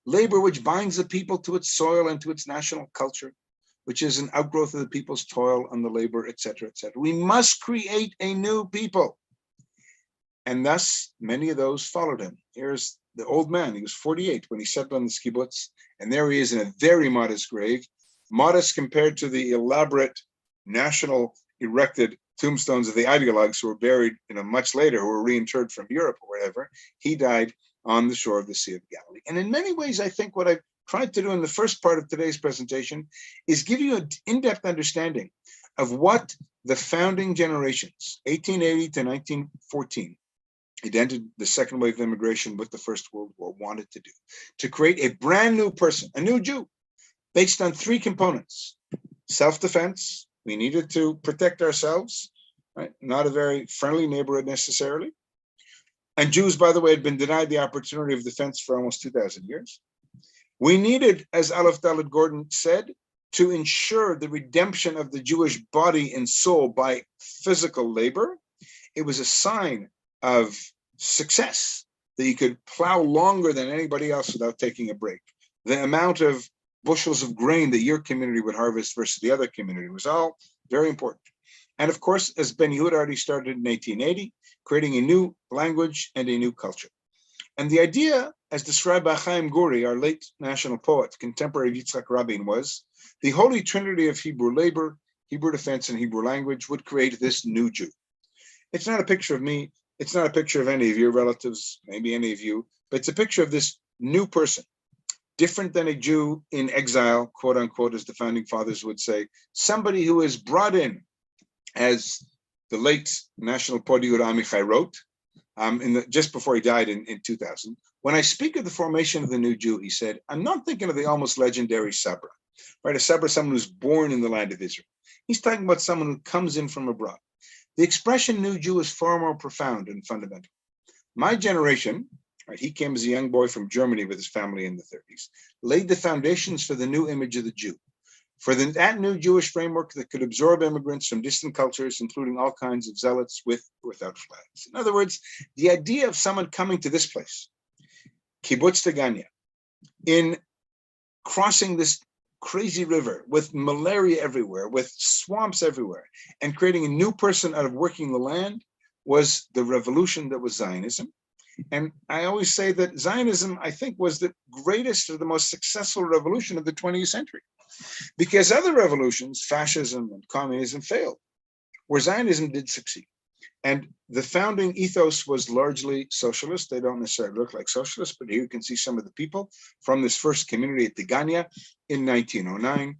Labor which binds the people to its soil and to its national culture, which is an outgrowth of the people's toil and the labor, etc., etc. We must create a new people. And thus, many of those followed him. Here's the old man. He was 48 when he settled on the kibbutz, and there he is in a very modest grave, modest compared to the elaborate national erected tombstones of the ideologues who were buried, much later, who were reinterred from Europe or whatever. He died on the shore of the Sea of Galilee. And in many ways, I think what I've tried to do in the first part of today's presentation is give you an in-depth understanding of what the founding generations, 1880 to 1914, it ended the second wave of immigration with the First World War, wanted to do, to create a brand new person, a new Jew, based on 3 components. Self-defense, we needed to protect ourselves, right? Not a very friendly neighborhood necessarily. And Jews, by the way, had been denied the opportunity of defense for almost 2,000 years. We needed, as Aleph Daled Gordon said, to ensure the redemption of the Jewish body and soul by physical labor. It was a sign of success that you could plow longer than anybody else without taking a break. The amount of bushels of grain that your community would harvest versus the other community was all very important. And of course, as Ben Yehuda already started in 1880, creating a new language and a new culture. And the idea, as described by Chaim Guri, our late national poet, contemporary of Yitzhak Rabin, was the holy trinity of Hebrew labor, Hebrew defense, and Hebrew language would create this new Jew. It's not a picture of me. It's not a picture of any of your relatives, maybe any of you, but it's a picture of this new person, different than a Jew in exile, quote unquote, as the founding fathers would say, somebody who is brought in, as the late national poet Yehuda Amichai wrote, just before he died in 2000. When I speak of the formation of the new Jew, he said, I'm not thinking of the almost legendary Sabra, right? A Sabra, someone who's born in the land of Israel. He's talking about someone who comes in from abroad. The expression new Jew is far more profound and fundamental. My generation, right, he came as a young boy from Germany with his family in the 30s, laid the foundations for the new image of the Jew, for that new Jewish framework that could absorb immigrants from distant cultures, including all kinds of zealots with or without flags. In other words, the idea of someone coming to this place, Kibbutz Degania, in crossing this crazy river with malaria everywhere, with swamps everywhere, and creating a new person out of working the land was the revolution that was Zionism. And I always say that Zionism, I think, was the greatest or the most successful revolution of the 20th century. Because other revolutions, fascism and communism, failed, where Zionism did succeed. And the founding ethos was largely socialist. They don't necessarily look like socialists, but here you can see some of the people from this first community at Degania in 1909.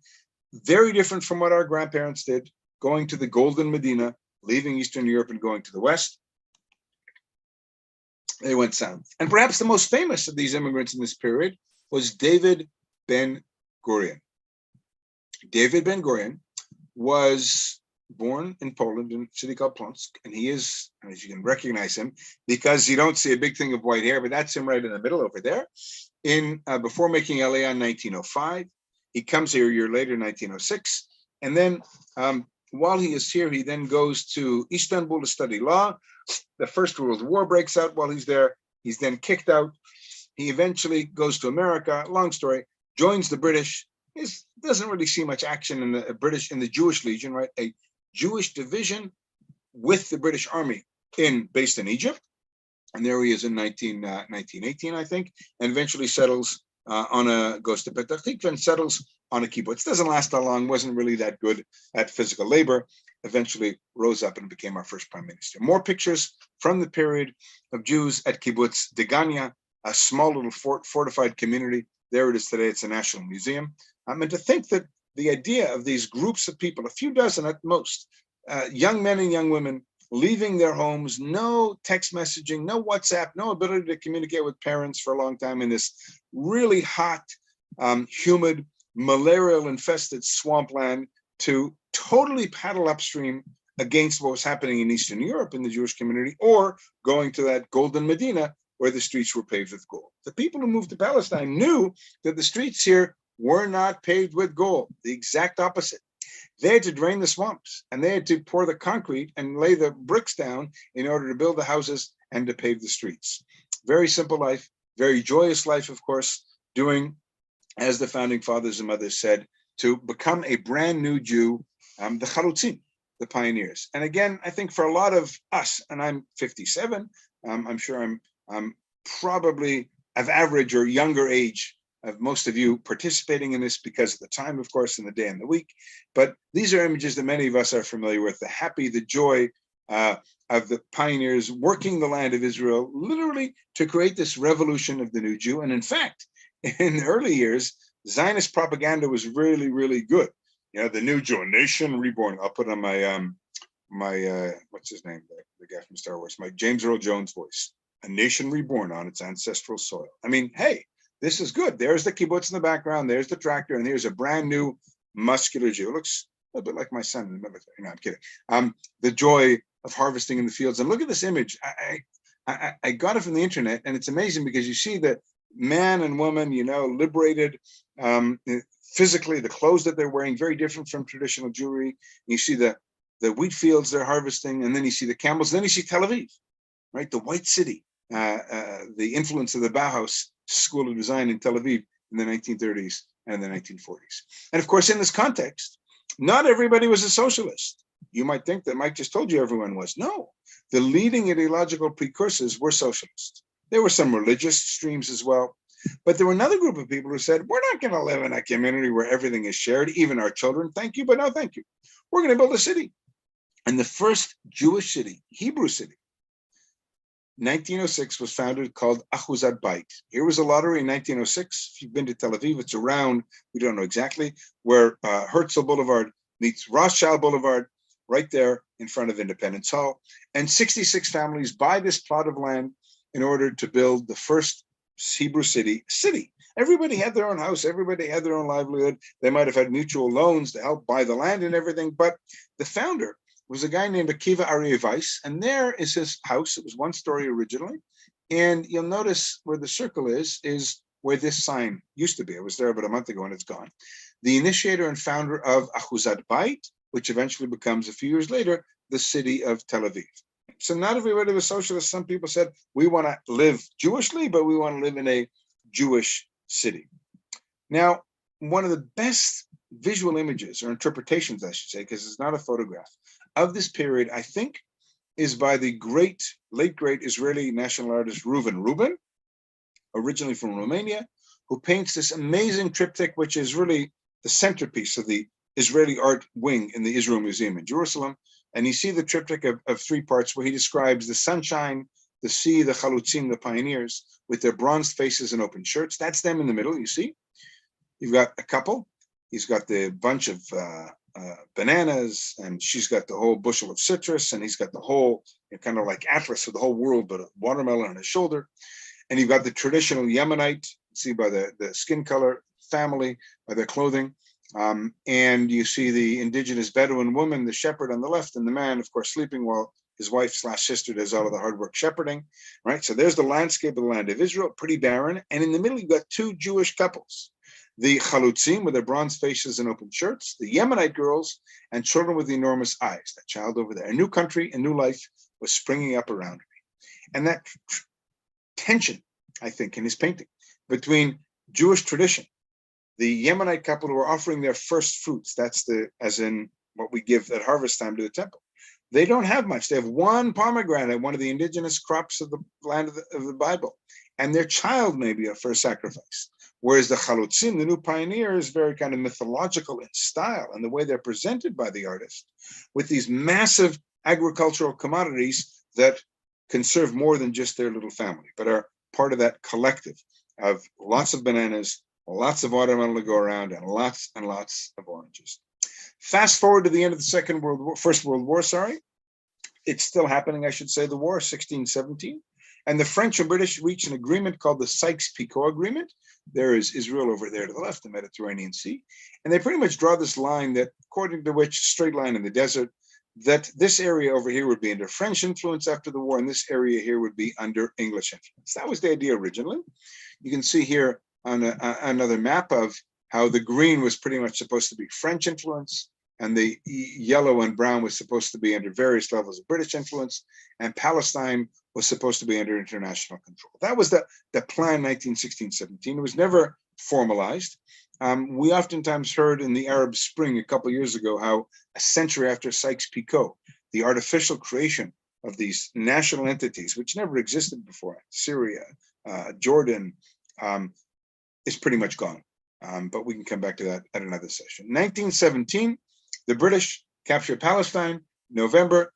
Very different from what our grandparents did, going to the Golden Medina, leaving Eastern Europe and going to the West. They went south. And perhaps the most famous of these immigrants in this period was David Ben-Gurion. David Ben-Gurion was born in Poland in a city called Plonsk, and he is, as you can recognize him, because you don't see a big thing of white hair, but that's him right in the middle over there. Before making Aliyah in 1905, he comes here a year later, 1906, and then while he is here, he then goes to Istanbul to study law. The First World War breaks out while he's there. He's then kicked out. He eventually goes to America, long story, joins the British. He doesn't really see much action in the Jewish Legion, right? A Jewish division with the British Army based in Egypt. And there he is in 1918, I think, and eventually settles goes to Petah Tikva and settles on a kibbutz. Doesn't last that long, wasn't really that good at physical labor, eventually rose up and became our first prime minister. More pictures from the period of Jews at kibbutz Degania, a small little fortified community. There it is today, it's a national museum. And to think that the idea of these groups of people, a few dozen at most, young men and young women, leaving their homes, no text messaging, no WhatsApp, no ability to communicate with parents for a long time in this really hot, humid, malarial-infested swampland, to totally paddle upstream against what was happening in Eastern Europe in the Jewish community, or going to that Golden Medina where the streets were paved with gold. The people who moved to Palestine knew that the streets here were not paved with gold, the exact opposite. They had to drain the swamps, and they had to pour the concrete and lay the bricks down in order to build the houses and to pave the streets. Very simple life, very joyous life, of course, doing, as the founding fathers and mothers said, to become a brand new Jew, the chalutzim, the pioneers. And again, I think for a lot of us, and I'm 57, I'm sure I'm probably of average or younger age of most of you participating in this because of the time, of course, and the day and the week. But these are images that many of us are familiar with, the happy, the joy of the pioneers working the land of Israel, literally to create this revolution of the new Jew. And in fact, in the early years, Zionist propaganda was really, really good. You know, the new Jew, a nation reborn. I'll put on my, what's his name? The guy from Star Wars, my James Earl Jones voice. A nation reborn on its ancestral soil. I mean, hey, this is good. There's the kibbutz in the background. There's the tractor, and here's a brand new muscular Jew. Looks a little bit like my son in the military. No, I'm kidding. The joy of harvesting in the fields. And look at this image. I got it from the internet, and it's amazing because you see the man and woman, you know, liberated physically. The clothes that they're wearing very different from traditional Jewry. You see the wheat fields they're harvesting, and then you see the camels. Then you see Tel Aviv, right? The white city. The influence of the Bauhaus School of Design in Tel Aviv in the 1930s and the 1940s. And of course, in this context, not everybody was a socialist. You might think that Mike just told you everyone was. No, the leading ideological precursors were socialists. There were some religious streams as well. But there were another group of people who said, we're not going to live in a community where everything is shared, even our children. Thank you, but no thank you. We're going to build a city. And the first Jewish city, Hebrew city, 1906, was founded, called Ahuzat Bait. Here was a lottery in 1906. If you've been to Tel Aviv, it's around, we don't know exactly, where Herzl Boulevard meets Rothschild Boulevard, right there in front of Independence Hall. And 66 families buy this plot of land in order to build the first Hebrew city. Everybody had their own house. Everybody had their own livelihood. They might have had mutual loans to help buy the land and everything. But the founder was a guy named Akiva Aryeh Weiss. And there is his house. It was one story originally. And you'll notice where the circle is where this sign used to be. I was there about a month ago and it's gone. The initiator and founder of Ahuzat Bait, which eventually becomes, a few years later, the city of Tel Aviv. So not everybody was socialist. Some people said, we want to live Jewishly, but we want to live in a Jewish city. Now, one of the best visual images, or interpretations, I should say, because it's not a photograph, of this period, I think, is by the late great Israeli national artist Reuven Rubin, originally from Romania, who paints this amazing triptych, which is really the centerpiece of the Israeli art wing in the Israel Museum in Jerusalem. And you see the triptych of three parts where he describes the sunshine, the sea, the chalutzim, the pioneers, with their bronzed faces and open shirts. That's them in the middle, you see. You've got a couple. He's got the bunch of bananas, and she's got the whole bushel of citrus, and he's got the whole, kind of like Atlas of the whole world, but a watermelon on his shoulder. And you've got the traditional Yemenite, see by the skin color, family, by their clothing. And you see the indigenous Bedouin woman, the shepherd on the left, and the man, of course, sleeping while his wife/sister does all of the hard work shepherding, right? So there's the landscape of the land of Israel, pretty barren. And in the middle, you've got two Jewish couples, the chalutzim with their bronze faces and open shirts, the Yemenite girls, and children with the enormous eyes, that child over there. A new country, a new life was springing up around me. And that tension, I think, in his painting between Jewish tradition, the Yemenite couple who are offering their first fruits, that's as in what we give at harvest time to the temple. They don't have much. They have one pomegranate, one of the indigenous crops of the land of the Bible, and their child may be a first sacrifice. Whereas the chalutzim, the new pioneer, is very kind of mythological in style and the way they're presented by the artist, with these massive agricultural commodities that can serve more than just their little family, but are part of that collective of lots of bananas, lots of watermelon to go around, and lots of oranges. Fast forward to the end of the First World War, it's still happening, I should say, the war, 1617. And the French and British reach an agreement called the Sykes-Picot Agreement. There is Israel over there to the left, the Mediterranean Sea. And they pretty much draw this line that, according to which, straight line in the desert, that this area over here would be under French influence after the war, and this area here would be under English influence. That was the idea originally. You can see here on another map of how the green was pretty much supposed to be French influence, and the yellow and brown was supposed to be under various levels of British influence, and Palestine was supposed to be under international control. That was the plan, 1916-17. It was never formalized. We oftentimes heard in the Arab Spring a couple of years ago how a century after Sykes-Picot, the artificial creation of these national entities, which never existed before, Syria, Jordan, is pretty much gone. But we can come back to that at another session. 1917, the British captured Palestine, December,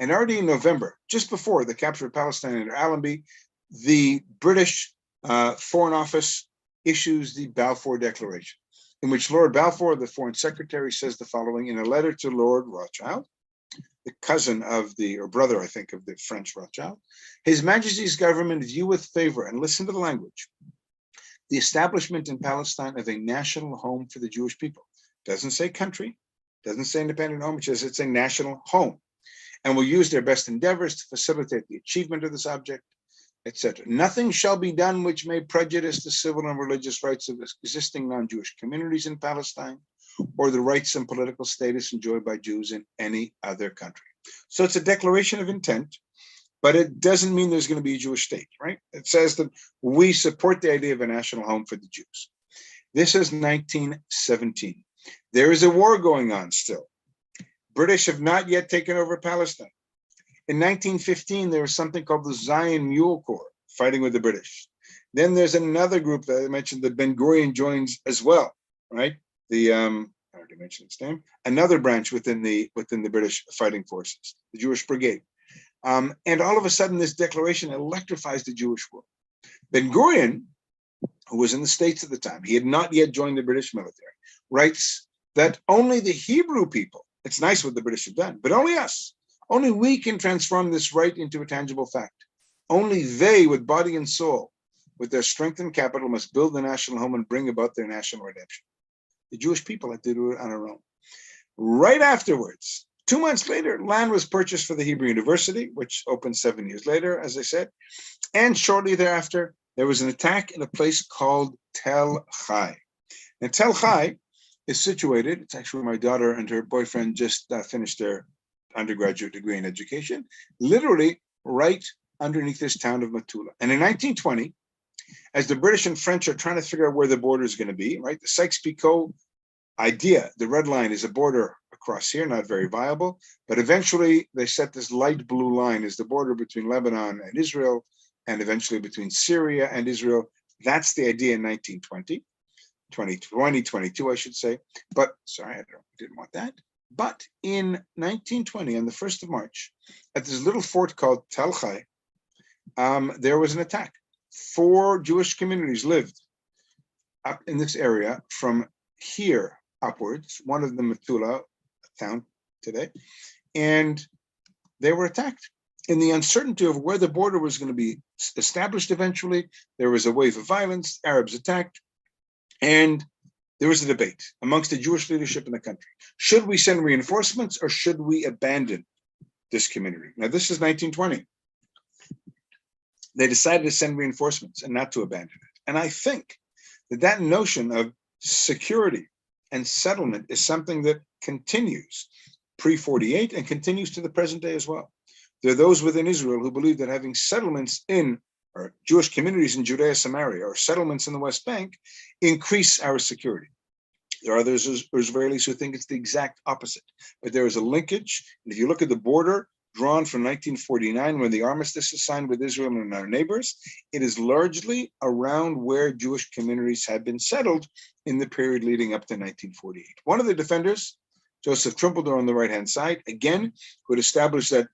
and already in November, just before the capture of Palestine under Allenby, the British Foreign Office issues the Balfour Declaration, in which Lord Balfour, the Foreign Secretary, says the following in a letter to Lord Rothschild, the cousin of or brother, I think, of the French Rothschild. His Majesty's government view with favor, and listen to the language, the establishment in Palestine of a national home for the Jewish people. Doesn't say country, doesn't say independent home, it says it's a national home, and will use their best endeavors to facilitate the achievement of this object, etc. Nothing shall be done which may prejudice the civil and religious rights of existing non-Jewish communities in Palestine, or the rights and political status enjoyed by Jews in any other country. So it's a declaration of intent, but it doesn't mean there's going to be a Jewish state, right? It says that we support the idea of a national home for the Jews. This is 1917. There is a war going on still. British have not yet taken over Palestine. In 1915, there was something called the Zion Mule Corps fighting with the British. Then there's another group that I mentioned that Ben Gurion joins as well, right? I already mentioned its name. Another branch within the British fighting forces, the Jewish Brigade. And all of a sudden, this declaration electrifies the Jewish world. Ben Gurion, who was in the States at the time, he had not yet joined the British military, writes that only the Hebrew people, it's nice what the British have done, but only us, only we can transform this right into a tangible fact. Only they, with body and soul, with their strength and capital, must build the national home and bring about their national redemption. The Jewish people had to do it on their own. Right afterwards, 2 months later, land was purchased for the Hebrew University, which opened 7 years later, as I said. And shortly thereafter, there was an attack in a place called Tel Chai. Now, Tel Chai is situated, it's actually where my daughter and her boyfriend just finished their undergraduate degree in education, literally right underneath this town of Metula. And in 1920, as the British and French are trying to figure out where the border is going to be, right? The Sykes-Picot idea, the red line is a border across here, not very viable, but eventually they set this light blue line as the border between Lebanon and Israel, and eventually between Syria and Israel. That's the idea in 1920, 2022, I should say. But sorry, I didn't want that. But in 1920, on the 1st of March, at this little fort called Tel Chai, there was an attack. 4 Jewish communities lived up in this area from here upwards, one of them Metula, a town today, and they were attacked. In the uncertainty of where the border was going to be established eventually, there was a wave of violence, Arabs attacked, and there was a debate amongst the Jewish leadership in the country. Should we send reinforcements or should we abandon this community? Now, this is 1920. They decided to send reinforcements and not to abandon it. And I think that notion of security and settlement is something that continues pre-48 and continues to the present day as well. There are those within Israel who believe that having settlements in, or Jewish communities in Judea, Samaria, or settlements in the West Bank increase our security. There are others Israelis who think it's the exact opposite, but there is a linkage. And if you look at the border drawn from 1949, when the armistice is signed with Israel and our neighbors, it is largely around where Jewish communities had been settled in the period leading up to 1948. One of the defenders, Joseph Trumpeldor on the right-hand side, again, who had established that,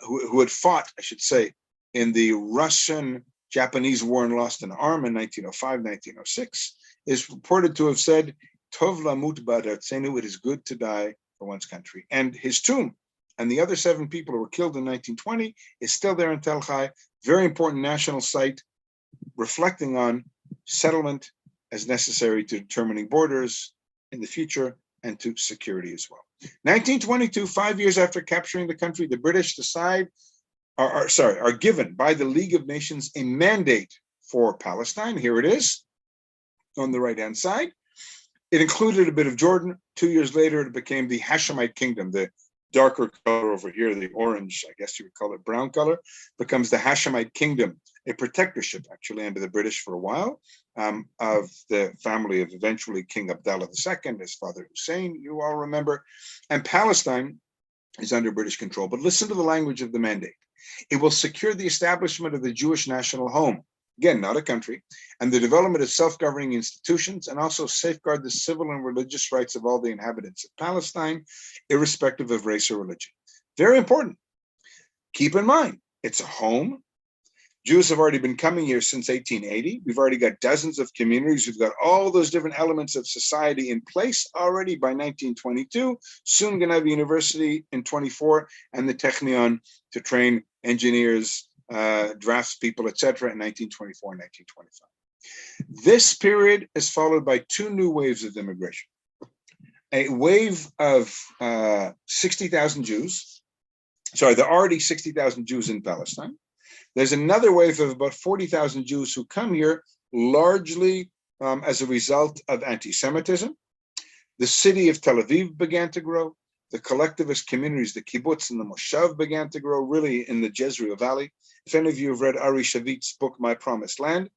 who had fought, I should say, in the Russian-Japanese War and lost an arm in 1905, 1906, is reported to have said, Tov lamut ba'ad artzenu, it is good to die for one's country. And his tomb and the other 7 people who were killed in 1920 is still there in Tel Chai, very important national site, reflecting on settlement as necessary to determining borders in the future and to security as well. 1922, 5 years after capturing the country, the British are given by the League of Nations a mandate for Palestine. Here it is on the right-hand side. It included a bit of Jordan. 2 years later, it became the Hashemite Kingdom. The darker color over here, the orange, I guess you would call it brown color, becomes the Hashemite Kingdom, a protectorship actually under the British for a while, of the family of eventually King Abdullah II, his father Hussein, you all remember. And Palestine is under British control. But listen to the language of the mandate. It will secure the establishment of the Jewish national home, again, not a country, and the development of self-governing institutions, and also safeguard the civil and religious rights of all the inhabitants of Palestine, irrespective of race or religion. Very important. Keep in mind, it's a home. Jews have already been coming here since 1880. We've already got dozens of communities. We've got all those different elements of society in place already by 1922. Soon going to have a university in 24 and the Technion to train engineers, draftspeople, etc. in 1924 and 1925. This period is followed by 2 new waves of immigration. A wave of 60,000 Jews. Sorry, there are already 60,000 Jews in Palestine. There's another wave of about 40,000 Jews who come here largely as a result of anti-Semitism. The city of Tel Aviv began to grow. The collectivist communities, the kibbutz and the moshav, began to grow really in the Jezreel Valley. If any of you have read Ari Shavit's book, My Promised Land,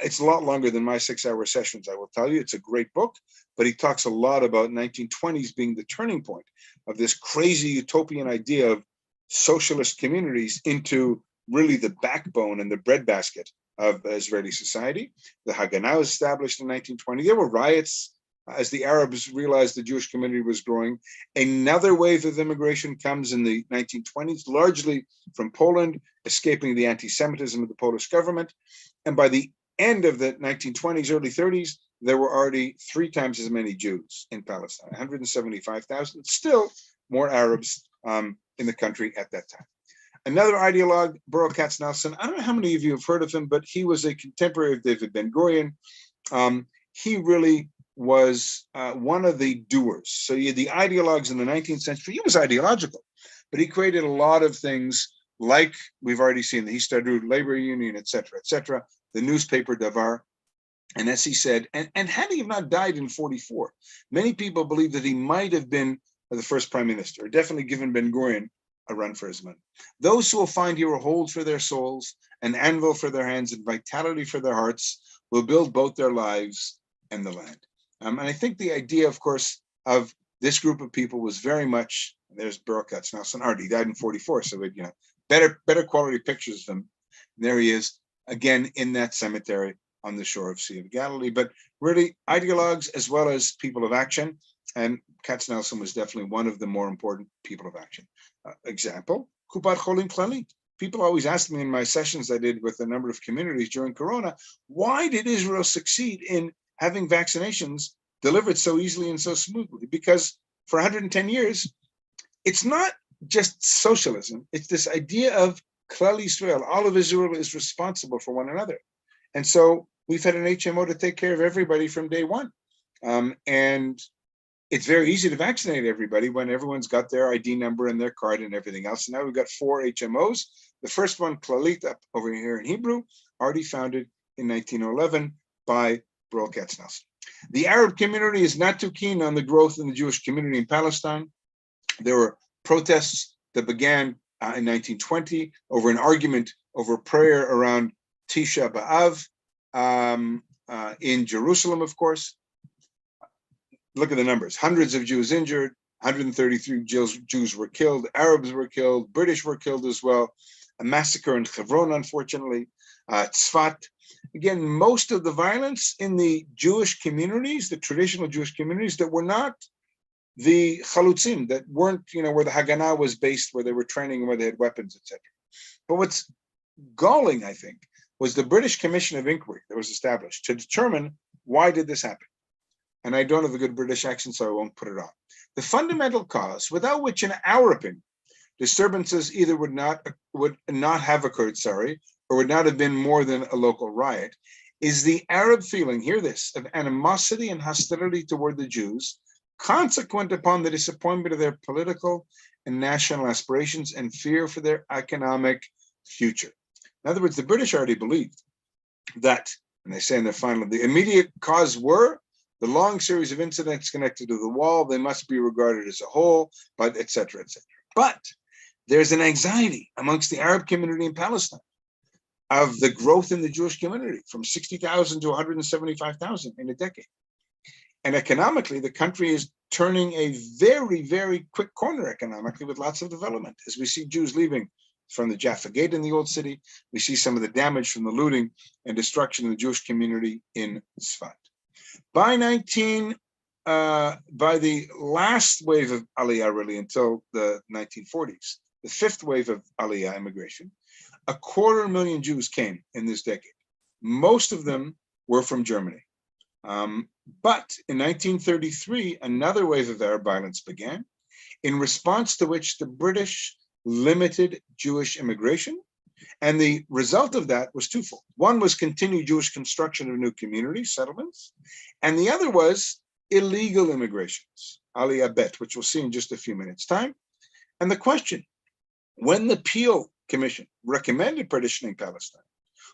It's a lot longer than my 6-hour sessions, I will tell you. It's a great book, but he talks a lot about 1920s being the turning point of this crazy utopian idea of socialist communities into really the backbone and the breadbasket of Israeli society. The Haganah was established in 1920. There were riots as the Arabs realized the Jewish community was growing. Another wave of immigration comes in the 1920s, largely from Poland, escaping the anti-Semitism of the Polish government. And by the end of the 1920s, early 30s, there were already 3 times as many Jews in Palestine, 175,000, still more Arabs in the country at that time. Another ideologue, Burl Katznelson, I don't know how many of you have heard of him, but he was a contemporary of David Ben-Gurion. He really was one of the doers. So you had the ideologues in the 19th century. He was ideological, but he created a lot of things like we've already seen, the Histadrut labor union, et cetera, the newspaper Davar. And as he said, and had he not died in 44, many people believe that he might have been the first prime minister, or definitely given Ben-Gurion a run for his money. Those who will find here a hold for their souls, an anvil for their hands, and vitality for their hearts will build both their lives and the land. And I think the idea, of course, of this group of people was very much, there's Burl Katznelson, already died in 44, so it, better quality pictures of him. And there he is, again, in that cemetery on the shore of Sea of Galilee. But really, ideologues as well as people of action, and Katznelson was definitely one of the more important people of action. Example, Kupat Cholim Klalit. People always ask me in my sessions I did with a number of communities during Corona, why did Israel succeed in having vaccinations delivered so easily and so smoothly? Because for 110 years, it's not just socialism. It's this idea of Klal Yisrael. All of Israel is responsible for one another. And so we've had an HMO to take care of everybody from day one. And it's very easy to vaccinate everybody when everyone's got their ID number and their card and everything else. And now we've got 4 HMOs. The first one, Klalit, up over here in Hebrew, already founded in 1911 by Burl Katznelson. The Arab community is not too keen on the growth in the Jewish community in Palestine. There were protests that began in 1920 over an argument over prayer around Tisha B'Av in Jerusalem, of course. Look at the numbers. Hundreds of Jews injured, 133 Jews were killed, Arabs were killed, British were killed as well. A massacre in Hebron, unfortunately, Tzfat. Again, most of the violence in the Jewish communities, the traditional Jewish communities that were not the chalutzim, that weren't, where the Haganah was based, where they were training, where they had weapons, etc. But what's galling, I think, was the British Commission of Inquiry that was established to determine why did this happen. And I don't have a good British accent, so I won't put it on. The fundamental cause, without which, in our opinion, disturbances either would not have occurred, or would not have been more than a local riot, is the Arab feeling, hear this, of animosity and hostility toward the Jews, consequent upon the disappointment of their political and national aspirations and fear for their economic future. In other words, the British already believed that, and they say in their final, the immediate cause were the long series of incidents connected to the wall. They must be regarded as a whole, but et cetera, et cetera. But there's an anxiety amongst the Arab community in Palestine of the growth in the Jewish community from 60,000 to 175,000 in a decade. And economically, the country is turning a very, very quick corner economically with lots of development. As we see Jews leaving from the Jaffa Gate in the Old City, we see some of the damage from the looting and destruction of the Jewish community in Tzfat. By the last wave of Aliyah, really, until the 1940s, the 5th wave of Aliyah immigration, 250,000 Jews came in this decade. Most of them were from Germany. But in 1933, another wave of Arab violence began, in response to which the British limited Jewish immigration. And the result of that was twofold. One was continued Jewish construction of new communities, settlements, and the other was illegal immigrations, Aliyah Bet, which we'll see in just a few minutes' time. And the question, when the Peel Commission recommended partitioning Palestine,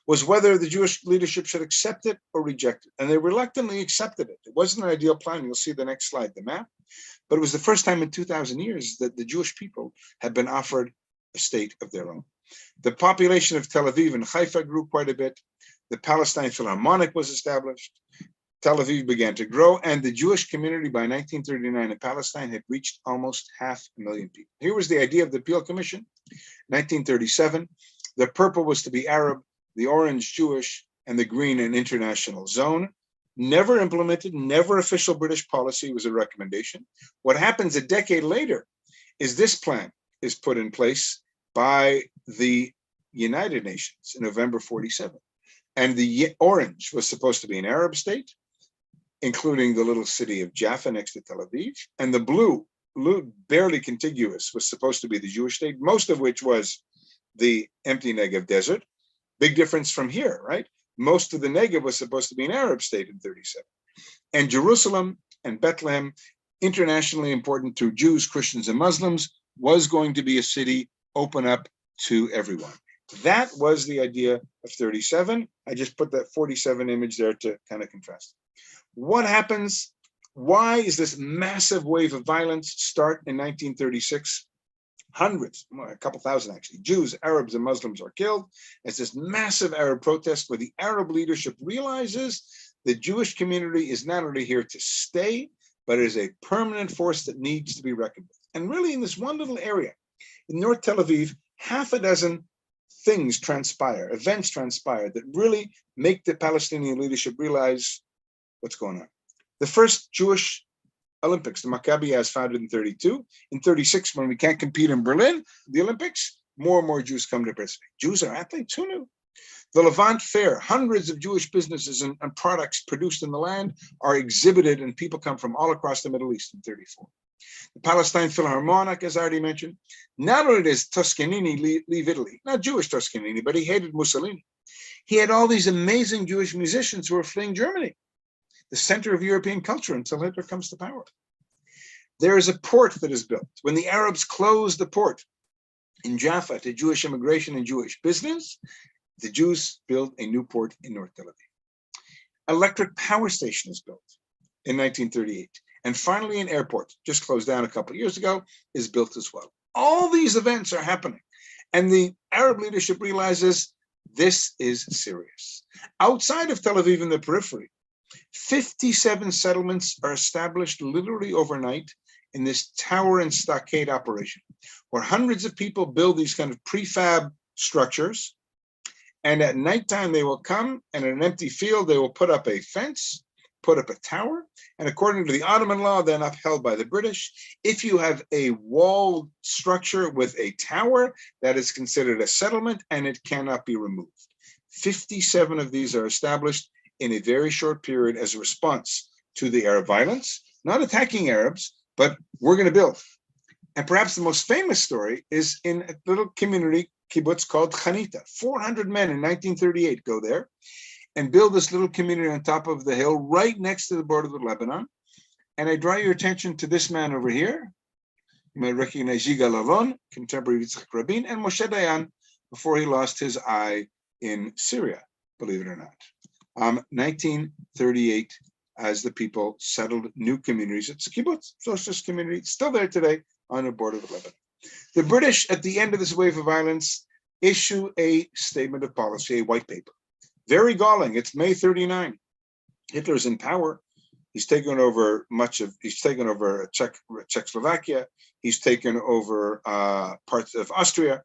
was whether the Jewish leadership should accept it or reject it. And they reluctantly accepted it. It wasn't an ideal plan. You'll see the next slide, the map. But it was the first time in 2,000 years that the Jewish people had been offered a state of their own. The population of Tel Aviv and Haifa grew quite a bit. The Palestine Philharmonic was established. Tel Aviv began to grow, and the Jewish community by 1939 in Palestine had reached almost 500,000 people. Here was the idea of the Peel Commission, 1937. The purple was to be Arab, the orange Jewish, and the green an international zone. Never implemented, never official British policy. It was a recommendation. What happens a decade later is this plan is put in place by the United Nations in November 47. And the orange was supposed to be an Arab state, including the little city of Jaffa next to Tel Aviv. And the blue, barely contiguous, was supposed to be the Jewish state, most of which was the empty Negev desert. Big difference from here, right? Most of the Negev was supposed to be an Arab state in 37. And Jerusalem and Bethlehem, internationally important to Jews, Christians, and Muslims, was going to be a city open up to everyone. That was the idea of 37. I just put that 47 image there to kind of contrast. What happens? Why is this massive wave of violence start in 1936? Hundreds, a couple thousand actually, Jews, Arabs, and Muslims are killed. It's this massive Arab protest where the Arab leadership realizes the Jewish community is not only here to stay, but is a permanent force that needs to be reckoned with. And really in this one little area, in North Tel Aviv, half a dozen things transpire, events transpire that really make the Palestinian leadership realize what's going on. The first Jewish Olympics, the Maccabi as founded in 32. In 36, when we can't compete in Berlin, the Olympics, more and more Jews come to participate. Jews are athletes, who knew? The Levant Fair, hundreds of Jewish businesses and products produced in the land are exhibited, and people come from all across the Middle East in 34. The Palestine Philharmonic, as I already mentioned, not only does Toscanini leave Italy, not Jewish Toscanini, but he hated Mussolini. He had all these amazing Jewish musicians who were fleeing Germany, the center of European culture, until Hitler comes to power. There is a port that is built. When the Arabs closed the port in Jaffa to Jewish immigration and Jewish business, the Jews build a new port in North Tel Aviv. Electric power station is built in 1938. And finally, an airport, just closed down a couple of years ago, is built as well. All these events are happening. And the Arab leadership realizes this is serious. Outside of Tel Aviv in the periphery, 57 settlements are established literally overnight in this tower and stockade operation, where hundreds of people build these kind of prefab structures. And at nighttime, they will come, and in an empty field, they will put up a fence, put up a tower, and according to the Ottoman law, then upheld by the British, if you have a walled structure with a tower, that is considered a settlement, and it cannot be removed. 57 of these are established in a very short period as a response to the Arab violence, not attacking Arabs, but we're going to build. And perhaps the most famous story is in a little community kibbutz called Chanita. 400 men in 1938 go there and build this little community on top of the hill right next to the border with Lebanon. And I draw your attention to this man over here. You might recognize Yigal Allon, contemporary Yitzhak Rabin, and Moshe Dayan before he lost his eye in Syria, believe it or not. 1938, as the people settled new communities. It's a kibbutz, socialist community, still there today on the border with Lebanon. The British, at the end of this wave of violence, issue a statement of policy, a white paper. Very galling. It's May 39. Hitler's in power. He's taken over Czechoslovakia. He's taken over parts of Austria.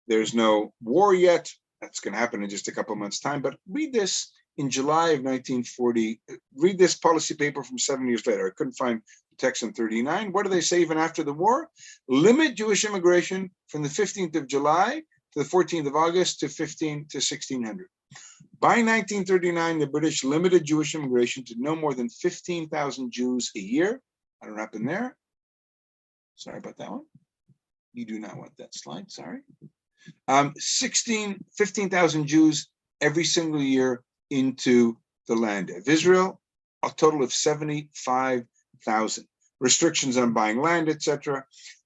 There's no war yet. That's going to happen in just a couple of months' time. But read this in July of 1940. Read this policy paper from 7 years later. I couldn't find the text in 39. What do they say even after the war? Limit Jewish immigration from the 15th of July to the 14th of August to 1600. By 1939, the British limited Jewish immigration to no more than 15,000 Jews a year. I don't know what happened there. Sorry about that one. You do not want that slide, sorry. 15,000 Jews every single year into the land of Israel, a total of 75,000. Restrictions on buying land, etc.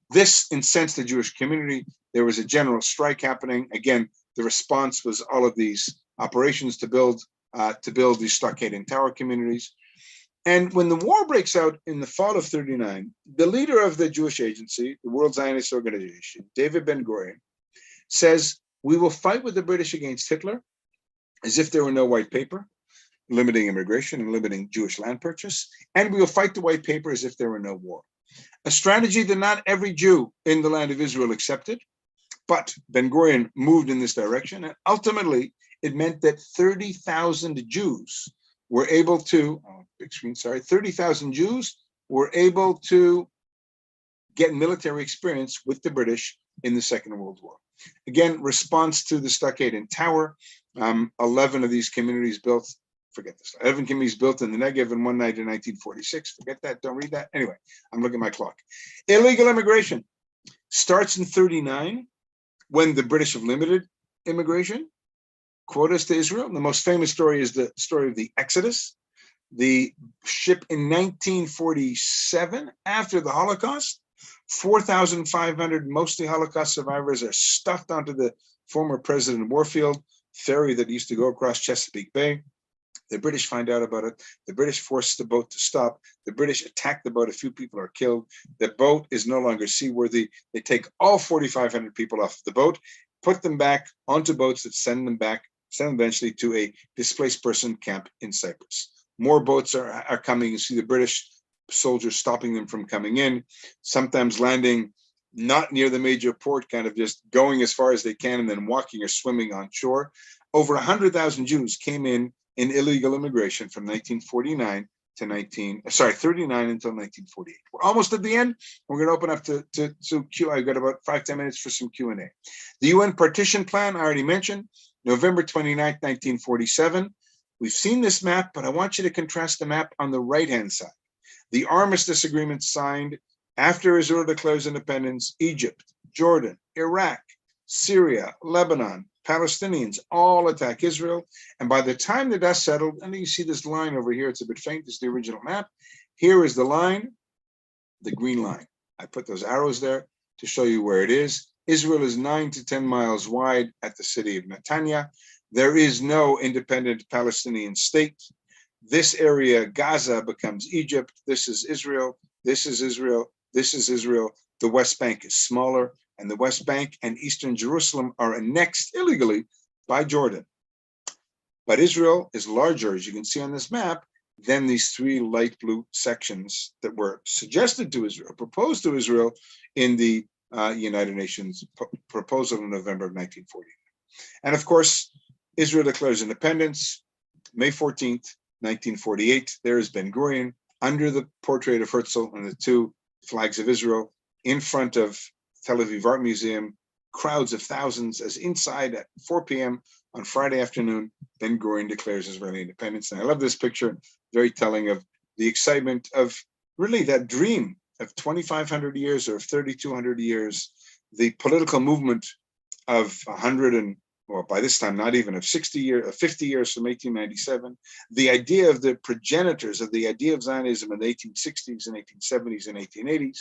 This incensed the Jewish community. There was a general strike happening. Again, the response was all of these operations to build these stockade and tower communities. And when the war breaks out in the fall of 39, the leader of the Jewish agency, the World Zionist Organization, David Ben-Gurion, says, we will fight with the British against Hitler, as if there were no white paper, limiting immigration and limiting Jewish land purchase, and we will fight the white paper as if there were no war. A strategy that not every Jew in the land of Israel accepted, but Ben-Gurion moved in this direction, and ultimately it meant that 30,000 Jews were able to, 30,000 Jews were able to get military experience with the British in the Second World War. Again, response to the stockade and tower, 11 of these communities built, forget this, 11 communities built in the Negev in one night in 1946. Forget that, don't read that. Anyway, I'm looking at my clock. Illegal immigration starts in 39 when the British have limited immigration, quotas to Israel. The most famous story is the story of the Exodus. The ship in 1947, after the Holocaust, 4,500 mostly Holocaust survivors are stuffed onto the former President Warfield ferry that used to go across Chesapeake Bay. The British find out about it. The British force the boat to stop. The British attack the boat. A few people are killed. The boat is no longer seaworthy. They take all 4,500 people off the boat, put them back onto boats that send them eventually to a displaced person camp in Cyprus. More boats are coming. You see the British soldiers stopping them from coming in, sometimes landing not near the major port, kind of just going as far as they can and then walking or swimming on shore. Over 100,000 Jews came in illegal immigration from 1939 to 39 until 1948. We're almost at the end. We're going to open up to Q. I've got about 5-10 minutes for some Q&A. The UN partition plan, I already mentioned, November 29, 1947. We've seen this map, but I want you to contrast the map on the right-hand side. The armistice agreement signed after Israel declares independence, Egypt, Jordan, Iraq, Syria, Lebanon, Palestinians all attack Israel. And by the time the dust settled, and you see this line over here, it's a bit faint, it's the original map. Here is the line, the green line. I put those arrows there to show you where it is. Israel is 9 to 10 miles wide at the city of Netanya. There is no independent Palestinian state. This area, Gaza, becomes Egypt. This is Israel. This is Israel. This is Israel. The West Bank is smaller, and the West Bank and Eastern Jerusalem are annexed illegally by Jordan. But Israel is larger, as you can see on this map, than these three light blue sections that were suggested to Israel, proposed to Israel in the United Nations proposal in November of 1949. And of course, Israel declares independence, May 14th, 1948. There is Ben-Gurion under the portrait of Herzl and the two flags of Israel in front of Tel Aviv Art Museum, crowds of thousands, as inside at 4 p.m. on Friday afternoon, Ben-Gurion declares Israeli independence. And I love this picture, very telling of the excitement of really that dream of 2,500 years or 3,200 years, the political movement of 100 and, well, by this time, not even of 50 years from 1897, the idea of the progenitors of the idea of Zionism in the 1860s and 1870s and 1880s.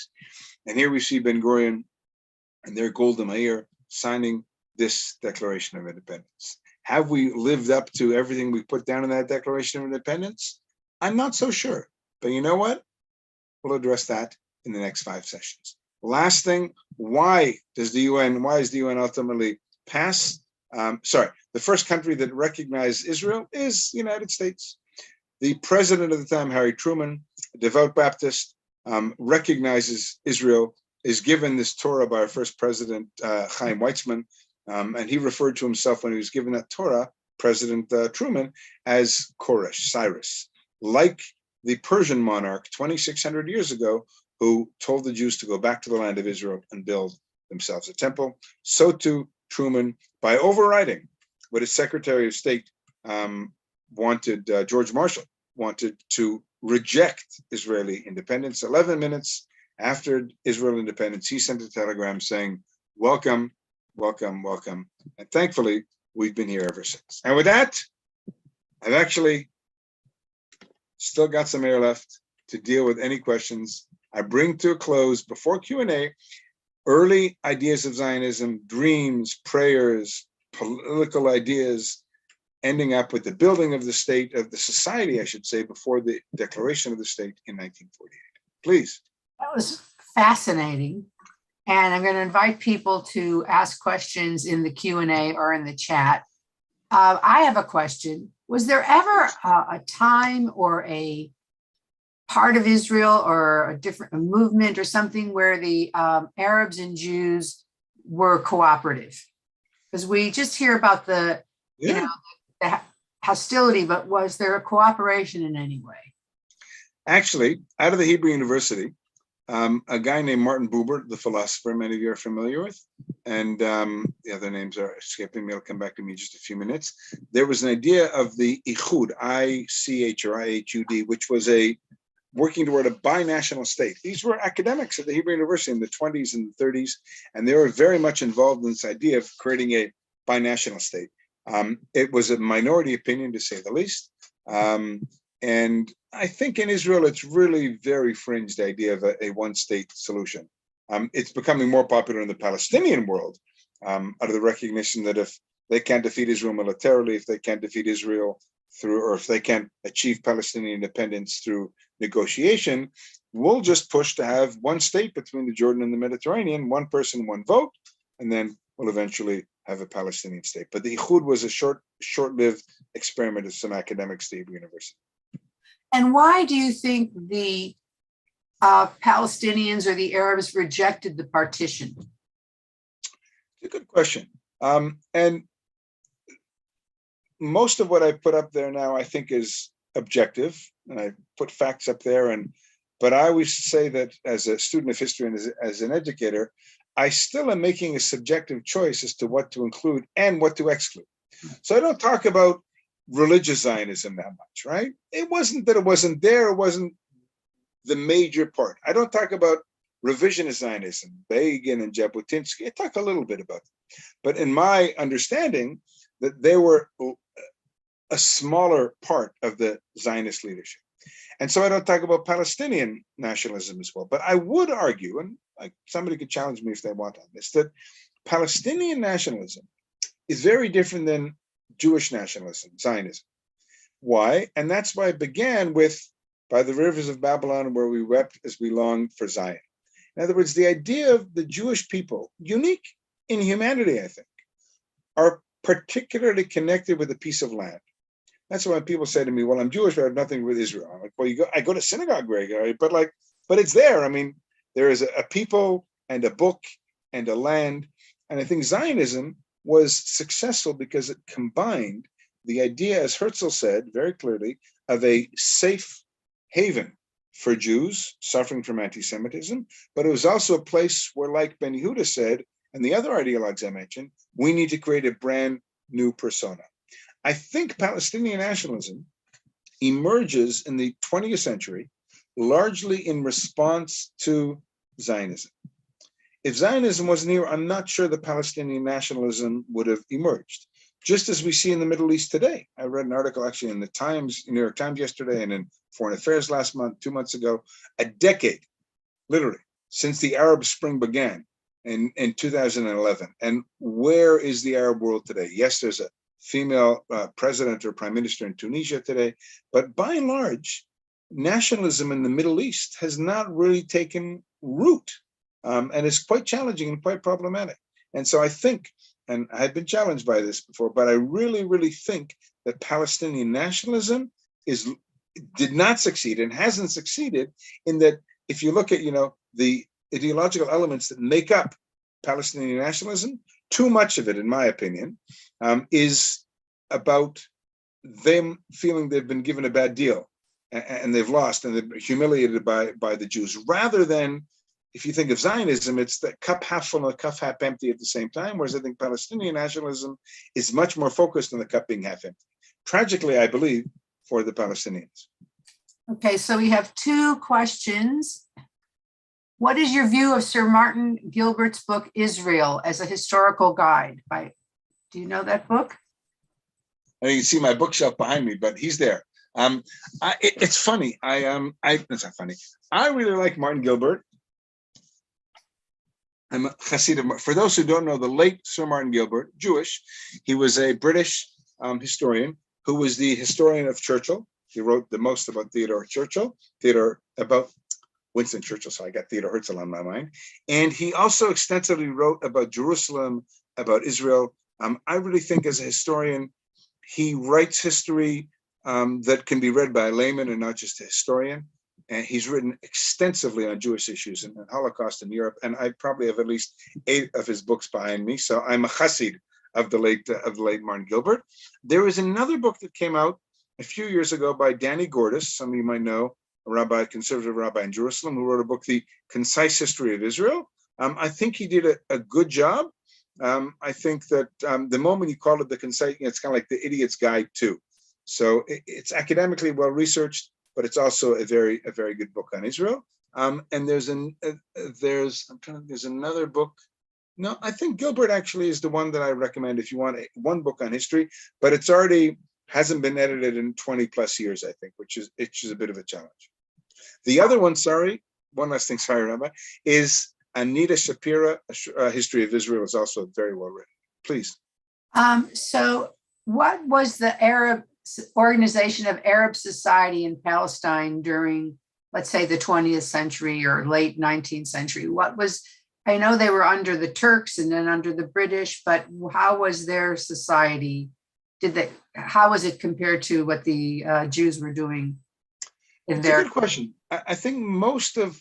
And here we see Ben-Gurion and their Golda Meir signing this Declaration of Independence. Have we lived up to everything we put down in that Declaration of Independence? I'm not so sure. But you know what? We'll address that in the next 5 sessions. Last thing, why is the UN ultimately pass? The first country that recognized Israel is the United States. The president at the time, Harry Truman, a devout Baptist, recognizes Israel, is given this Torah by our first president, Chaim Weizmann, and he referred to himself when he was given that Torah, President Truman, as Koresh, Cyrus, like the Persian monarch 2,600 years ago, who told the Jews to go back to the land of Israel and build themselves a temple. So too Truman, by overriding what his Secretary of State wanted, George Marshall wanted to reject Israeli independence. 11 minutes after Israel independence, he sent a telegram saying, welcome, welcome, welcome. And thankfully, we've been here ever since. And with that, I've actually still got some air left to deal with any questions. I bring to a close before Q&A, early ideas of Zionism, dreams, prayers, political ideas, ending up with the building of the state, of the society, I should say, before the declaration of the state in 1948. Please. That was fascinating. And I'm going to invite people to ask questions in the Q&A or in the chat. I have a question. Was there ever a time or a part of Israel or a movement or something where the Arabs and Jews were cooperative? Because we just hear about the hostility, but was there a cooperation in any way? Actually, out of the Hebrew University, a guy named Martin Buber, the philosopher, many of you are familiar with, and the other names are escaping me. I'll come back to me in just a few minutes. There was an idea of the Ichud, I-C-H or I-H-U-D, which was a working toward a binational state. These were academics at the Hebrew University in the 20s and 30s, and they were very much involved in this idea of creating a binational state. It was a minority opinion, to say the least. And I think in Israel, it's really very fringe, the idea of a one-state solution. It's becoming more popular in the Palestinian world, out of the recognition that if they can't defeat Israel militarily, if they can't defeat Israel through, or if they can't achieve Palestinian independence through negotiation, we'll just push to have one state between the Jordan and the Mediterranean, one person, one vote, and then we'll eventually have a Palestinian state. But the Ichud was a short-lived experiment of some academics at the Hebrew University. And why do you think the Palestinians or the Arabs rejected the partition? It's a good question. And most of what I put up there now, I think, is objective, and I put facts up there. But I always say that as a student of history and as an educator, I still am making a subjective choice as to what to include and what to exclude. So I don't talk about religious Zionism that much, right? It wasn't that it wasn't there, it wasn't the major part. I don't talk about revisionist Zionism, Begin and Jabotinsky. I talk a little bit about it. But in my understanding, that they were a smaller part of the Zionist leadership. And so I don't talk about Palestinian nationalism as well. But I would argue, and somebody could challenge me if they want on this, that Palestinian nationalism is very different than Jewish nationalism, Zionism. Why? And that's why it began with, by the rivers of Babylon, where we wept as we longed for Zion. In other words, the idea of the Jewish people, unique in humanity, I think, are particularly connected with a piece of land. That's why when people say to me, well, I'm Jewish, but I have nothing with Israel. I'm like, well, I go to synagogue regularly, but it's there. I mean, there is a people and a book and a land. And I think Zionism was successful because it combined the idea, as Herzl said very clearly, of a safe haven for Jews suffering from anti-Semitism, but it was also a place where, like Ben Yehuda said, and the other ideologues I mentioned, we need to create a brand new persona. I think Palestinian nationalism emerges in the 20th century largely in response to Zionism. If Zionism wasn't here, I'm not sure that Palestinian nationalism would have emerged, just as we see in the Middle East today. I read an article actually in the Times, New York Times yesterday, and in Foreign Affairs last month, 2 months ago, a decade, literally, since the Arab Spring began in 2011. And where is the Arab world today? Yes, there's a female president or prime minister in Tunisia today, but by and large, nationalism in the Middle East has not really taken root. And it's quite challenging and quite problematic. And so I think, and I've been challenged by this before, but I really, really think that Palestinian nationalism did not succeed and hasn't succeeded, in that if you look at, the ideological elements that make up Palestinian nationalism, too much of it, in my opinion, is about them feeling they've been given a bad deal and they've lost and they're humiliated by the Jews, rather than, if you think of Zionism, it's the cup half full and the cup half empty at the same time, whereas I think Palestinian nationalism is much more focused on the cup being half empty. Tragically, I believe, for the Palestinians. Okay, so we have 2 questions. What is your view of Sir Martin Gilbert's book, Israel, as a Historical Guide? Do you know that book? And you can see my bookshelf behind me, but he's there. It's funny. It's not funny. I really like Martin Gilbert. I'm a Hasidim. For those who don't know, the late Sir Martin Gilbert, Jewish, he was a British historian who was the historian of Churchill. He wrote the most about about Winston Churchill, so I got Theodore Herzl on my mind. And he also extensively wrote about Jerusalem, about Israel. I really think as a historian, He writes history that can be read by a layman and not just a historian. And he's written extensively on Jewish issues and the Holocaust in Europe. And I probably have at least 8 of his books behind me. So I'm a chassid of the late Martin Gilbert. There is another book that came out a few years ago by Danny Gordis, some of you might know, a conservative rabbi in Jerusalem, who wrote a book, The Concise History of Israel. I think he did a good job. I think that the moment you call it the concise, it's kind of like the Idiot's Guide too. So it's academically well researched, but it's also a very good book on Israel. And there's another book. No, I think Gilbert actually is the one that I recommend if you want one book on history, but it's already hasn't been edited in 20 plus years, I think, which is a bit of a challenge. The other one, one last thing, Rabbi, is Anita Shapira, A History of Israel, is also very well written. Please. So what was the organization of Arab society in Palestine during, let's say, the 20th century or late 19th century? I know they were under the Turks and then under the British, but how was their society? How was it compared to what the Jews were doing? It's a good question. I think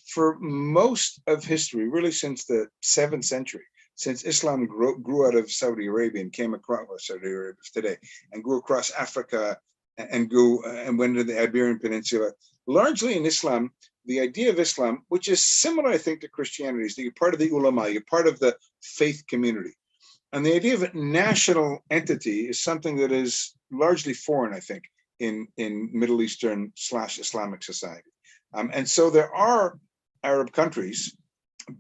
for most of history, really since the 7th century, since Islam grew out of Saudi Arabia and came across Saudi Arabia today, and grew across Africa and went into the Iberian Peninsula, largely in Islam, the idea of Islam, which is similar, I think, to Christianity, is that you're part of the ulama, you're part of the faith community. And the idea of a national entity is something that is largely foreign, I think, in Middle Eastern / Islamic society. And so there are Arab countries,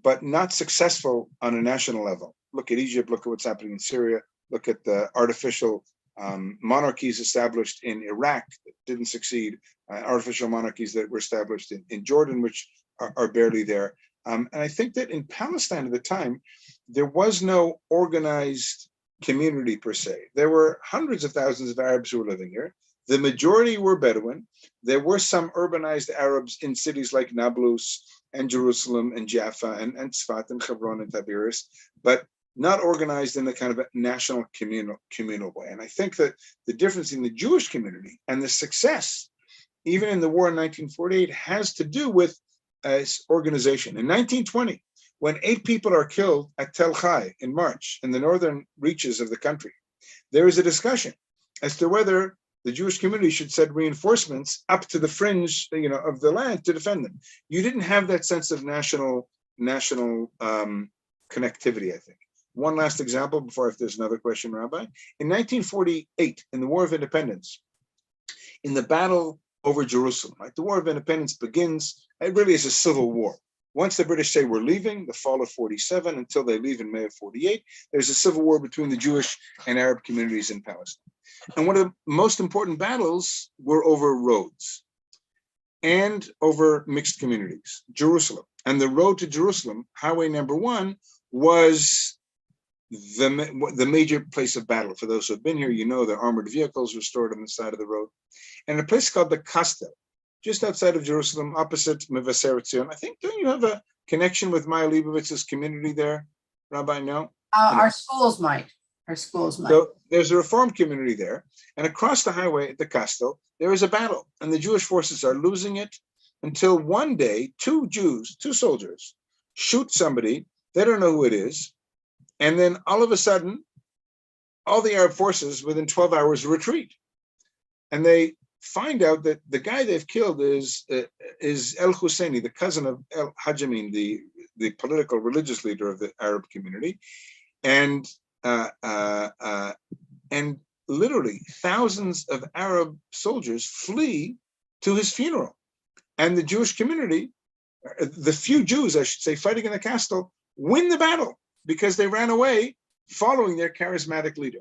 but not successful on a national level. Look at Egypt, look at what's happening in Syria, look at the artificial monarchies established in Iraq that didn't succeed, artificial monarchies that were established in Jordan, which are barely there. And I think that in Palestine at the time, there was no organized community per se. There were hundreds of thousands of Arabs who were living here. The majority were Bedouin. There were some urbanized Arabs in cities like Nablus and Jerusalem and Jaffa and Tzfat and Hebron and Tiberias, but not organized in the kind of a national communal way. And I think that the difference in the Jewish community and the success, even in the war in 1948, has to do with organization. In 1920, when 8 people are killed at Tel Chai in March in the northern reaches of the country, there is a discussion as to whether the Jewish community should send reinforcements up to the fringe, of the land to defend them. You didn't have that sense of national connectivity, I think. One last example before, if there's another question, Rabbi. In 1948, in the War of Independence, in the battle over Jerusalem, right? The War of Independence begins, it really is a civil war. Once the British say we're leaving, the fall of 47, until they leave in May of 48, there's a civil war between the Jewish and Arab communities in Palestine. And one of the most important battles were over roads and over mixed communities, Jerusalem. And the road to Jerusalem, highway number 1, was the major place of battle. For those who have been here, the armored vehicles were stored on the side of the road. And a place called the Kastel, just outside of Jerusalem, opposite Mevaseret Zion. I think, don't you have a connection with Maya Leibovitz's community there, Rabbi? No? Our schools might. So there's a Reformed community there. And across the highway at the Kastel, there is a battle. And the Jewish forces are losing it until one day, 2 soldiers, shoot somebody. They don't know who it is. And then all of a sudden, all the Arab forces within 12 hours retreat. And they find out that the guy they've killed is El Husseini, the cousin of El Hajamin, the political religious leader of the Arab community. And literally thousands of Arab soldiers flee to his funeral. And the Jewish community, the few Jews, I should say, fighting in the Kastel, win the battle because they ran away following their charismatic leader.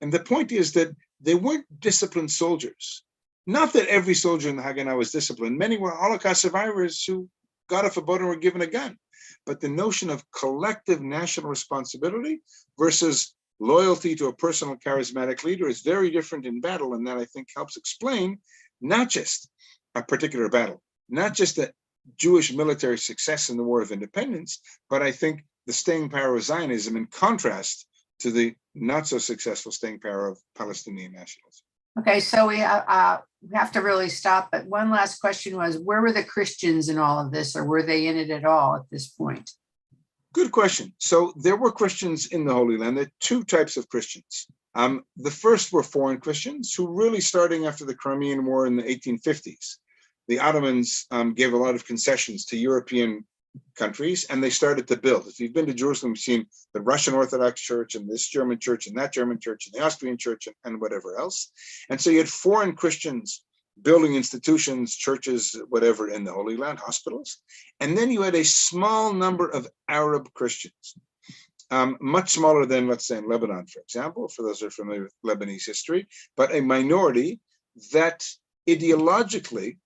And the point is that they weren't disciplined soldiers. Not that every soldier in the Haganah was disciplined. Many were Holocaust survivors who got off a boat and were given a gun. But the notion of collective national responsibility versus loyalty to a personal charismatic leader is very different in battle. And that, I think, helps explain not just a particular battle, not just the Jewish military success in the War of Independence, but I think the staying power of Zionism in contrast to the not so successful staying power of Palestinian nationalism. Okay, so we have to really stop. But one last question was, where were the Christians in all of this, or were they in it at all at this point? Good question. So there were Christians in the Holy Land. There are two types of Christians. The first were foreign Christians who really, starting after the Crimean War in the 1850s, the Ottomans gave a lot of concessions to European countries, and they started to build. If you've been to Jerusalem, you've seen the Russian Orthodox Church and this German church and that German church and the Austrian church and whatever else. And so you had foreign Christians building institutions, churches, whatever, in the Holy Land, hospitals. And then you had a small number of Arab Christians, much smaller than, let's say, in Lebanon, for example, for those who are familiar with Lebanese history, but a minority that ideologically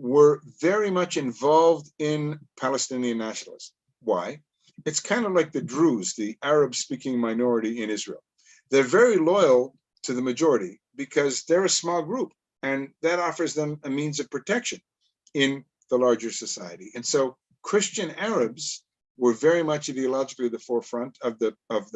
were very much involved in Palestinian nationalism. Why? It's kind of like the Druze, the Arab-speaking minority in Israel. They're very loyal to the majority because they're a small group, and that offers them a means of protection in the larger society. And so Christian Arabs were very much ideologically at the forefront of the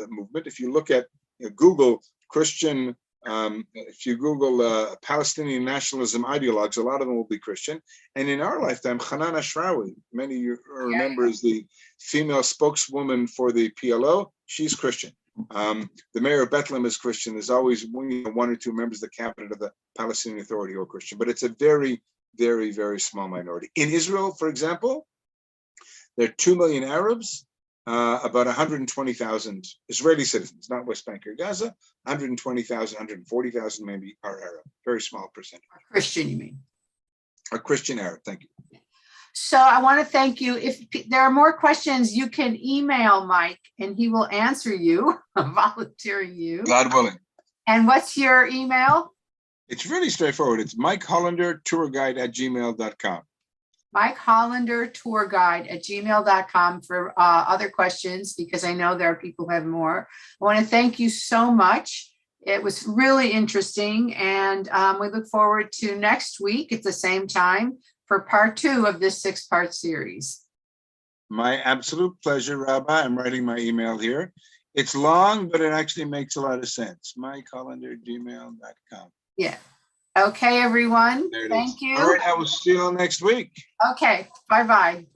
movement. If you look at Google Christian, if you Google Palestinian nationalism ideologues, a lot of them will be Christian. And in our lifetime, Hanan Ashrawi, many of you remember, is the female spokeswoman for the PLO. She's Christian. The mayor of Bethlehem is Christian. There's always one or two members of the cabinet of the Palestinian Authority who are Christian, but it's a very, very, very small minority. In Israel, for example, there are 2 million Arabs, about 120,000 Israeli citizens, not West Bank or Gaza. 120,000, 140,000 maybe are Arab. Very small percentage. Christian, you mean? A Christian Arab, thank you. So I want to thank you. If there are more questions, you can email Mike and he will answer you, volunteering you. God willing. And what's your email? It's really straightforward. It's Mike Hollander, tourguide@gmail.com. Mike Hollander, tourguide@gmail.com for other questions, because I know there are people who have more. I want to thank you so much. It was really interesting, and we look forward to next week at the same time for part 2 of this 6-part series. My absolute pleasure, Rabbi. I'm writing my email here. It's long, but it actually makes a lot of sense. Mike Hollander, gmail.com. Yeah. Okay, everyone. There it Thank is. you. All right, I will see you all next week. Okay. Bye-bye.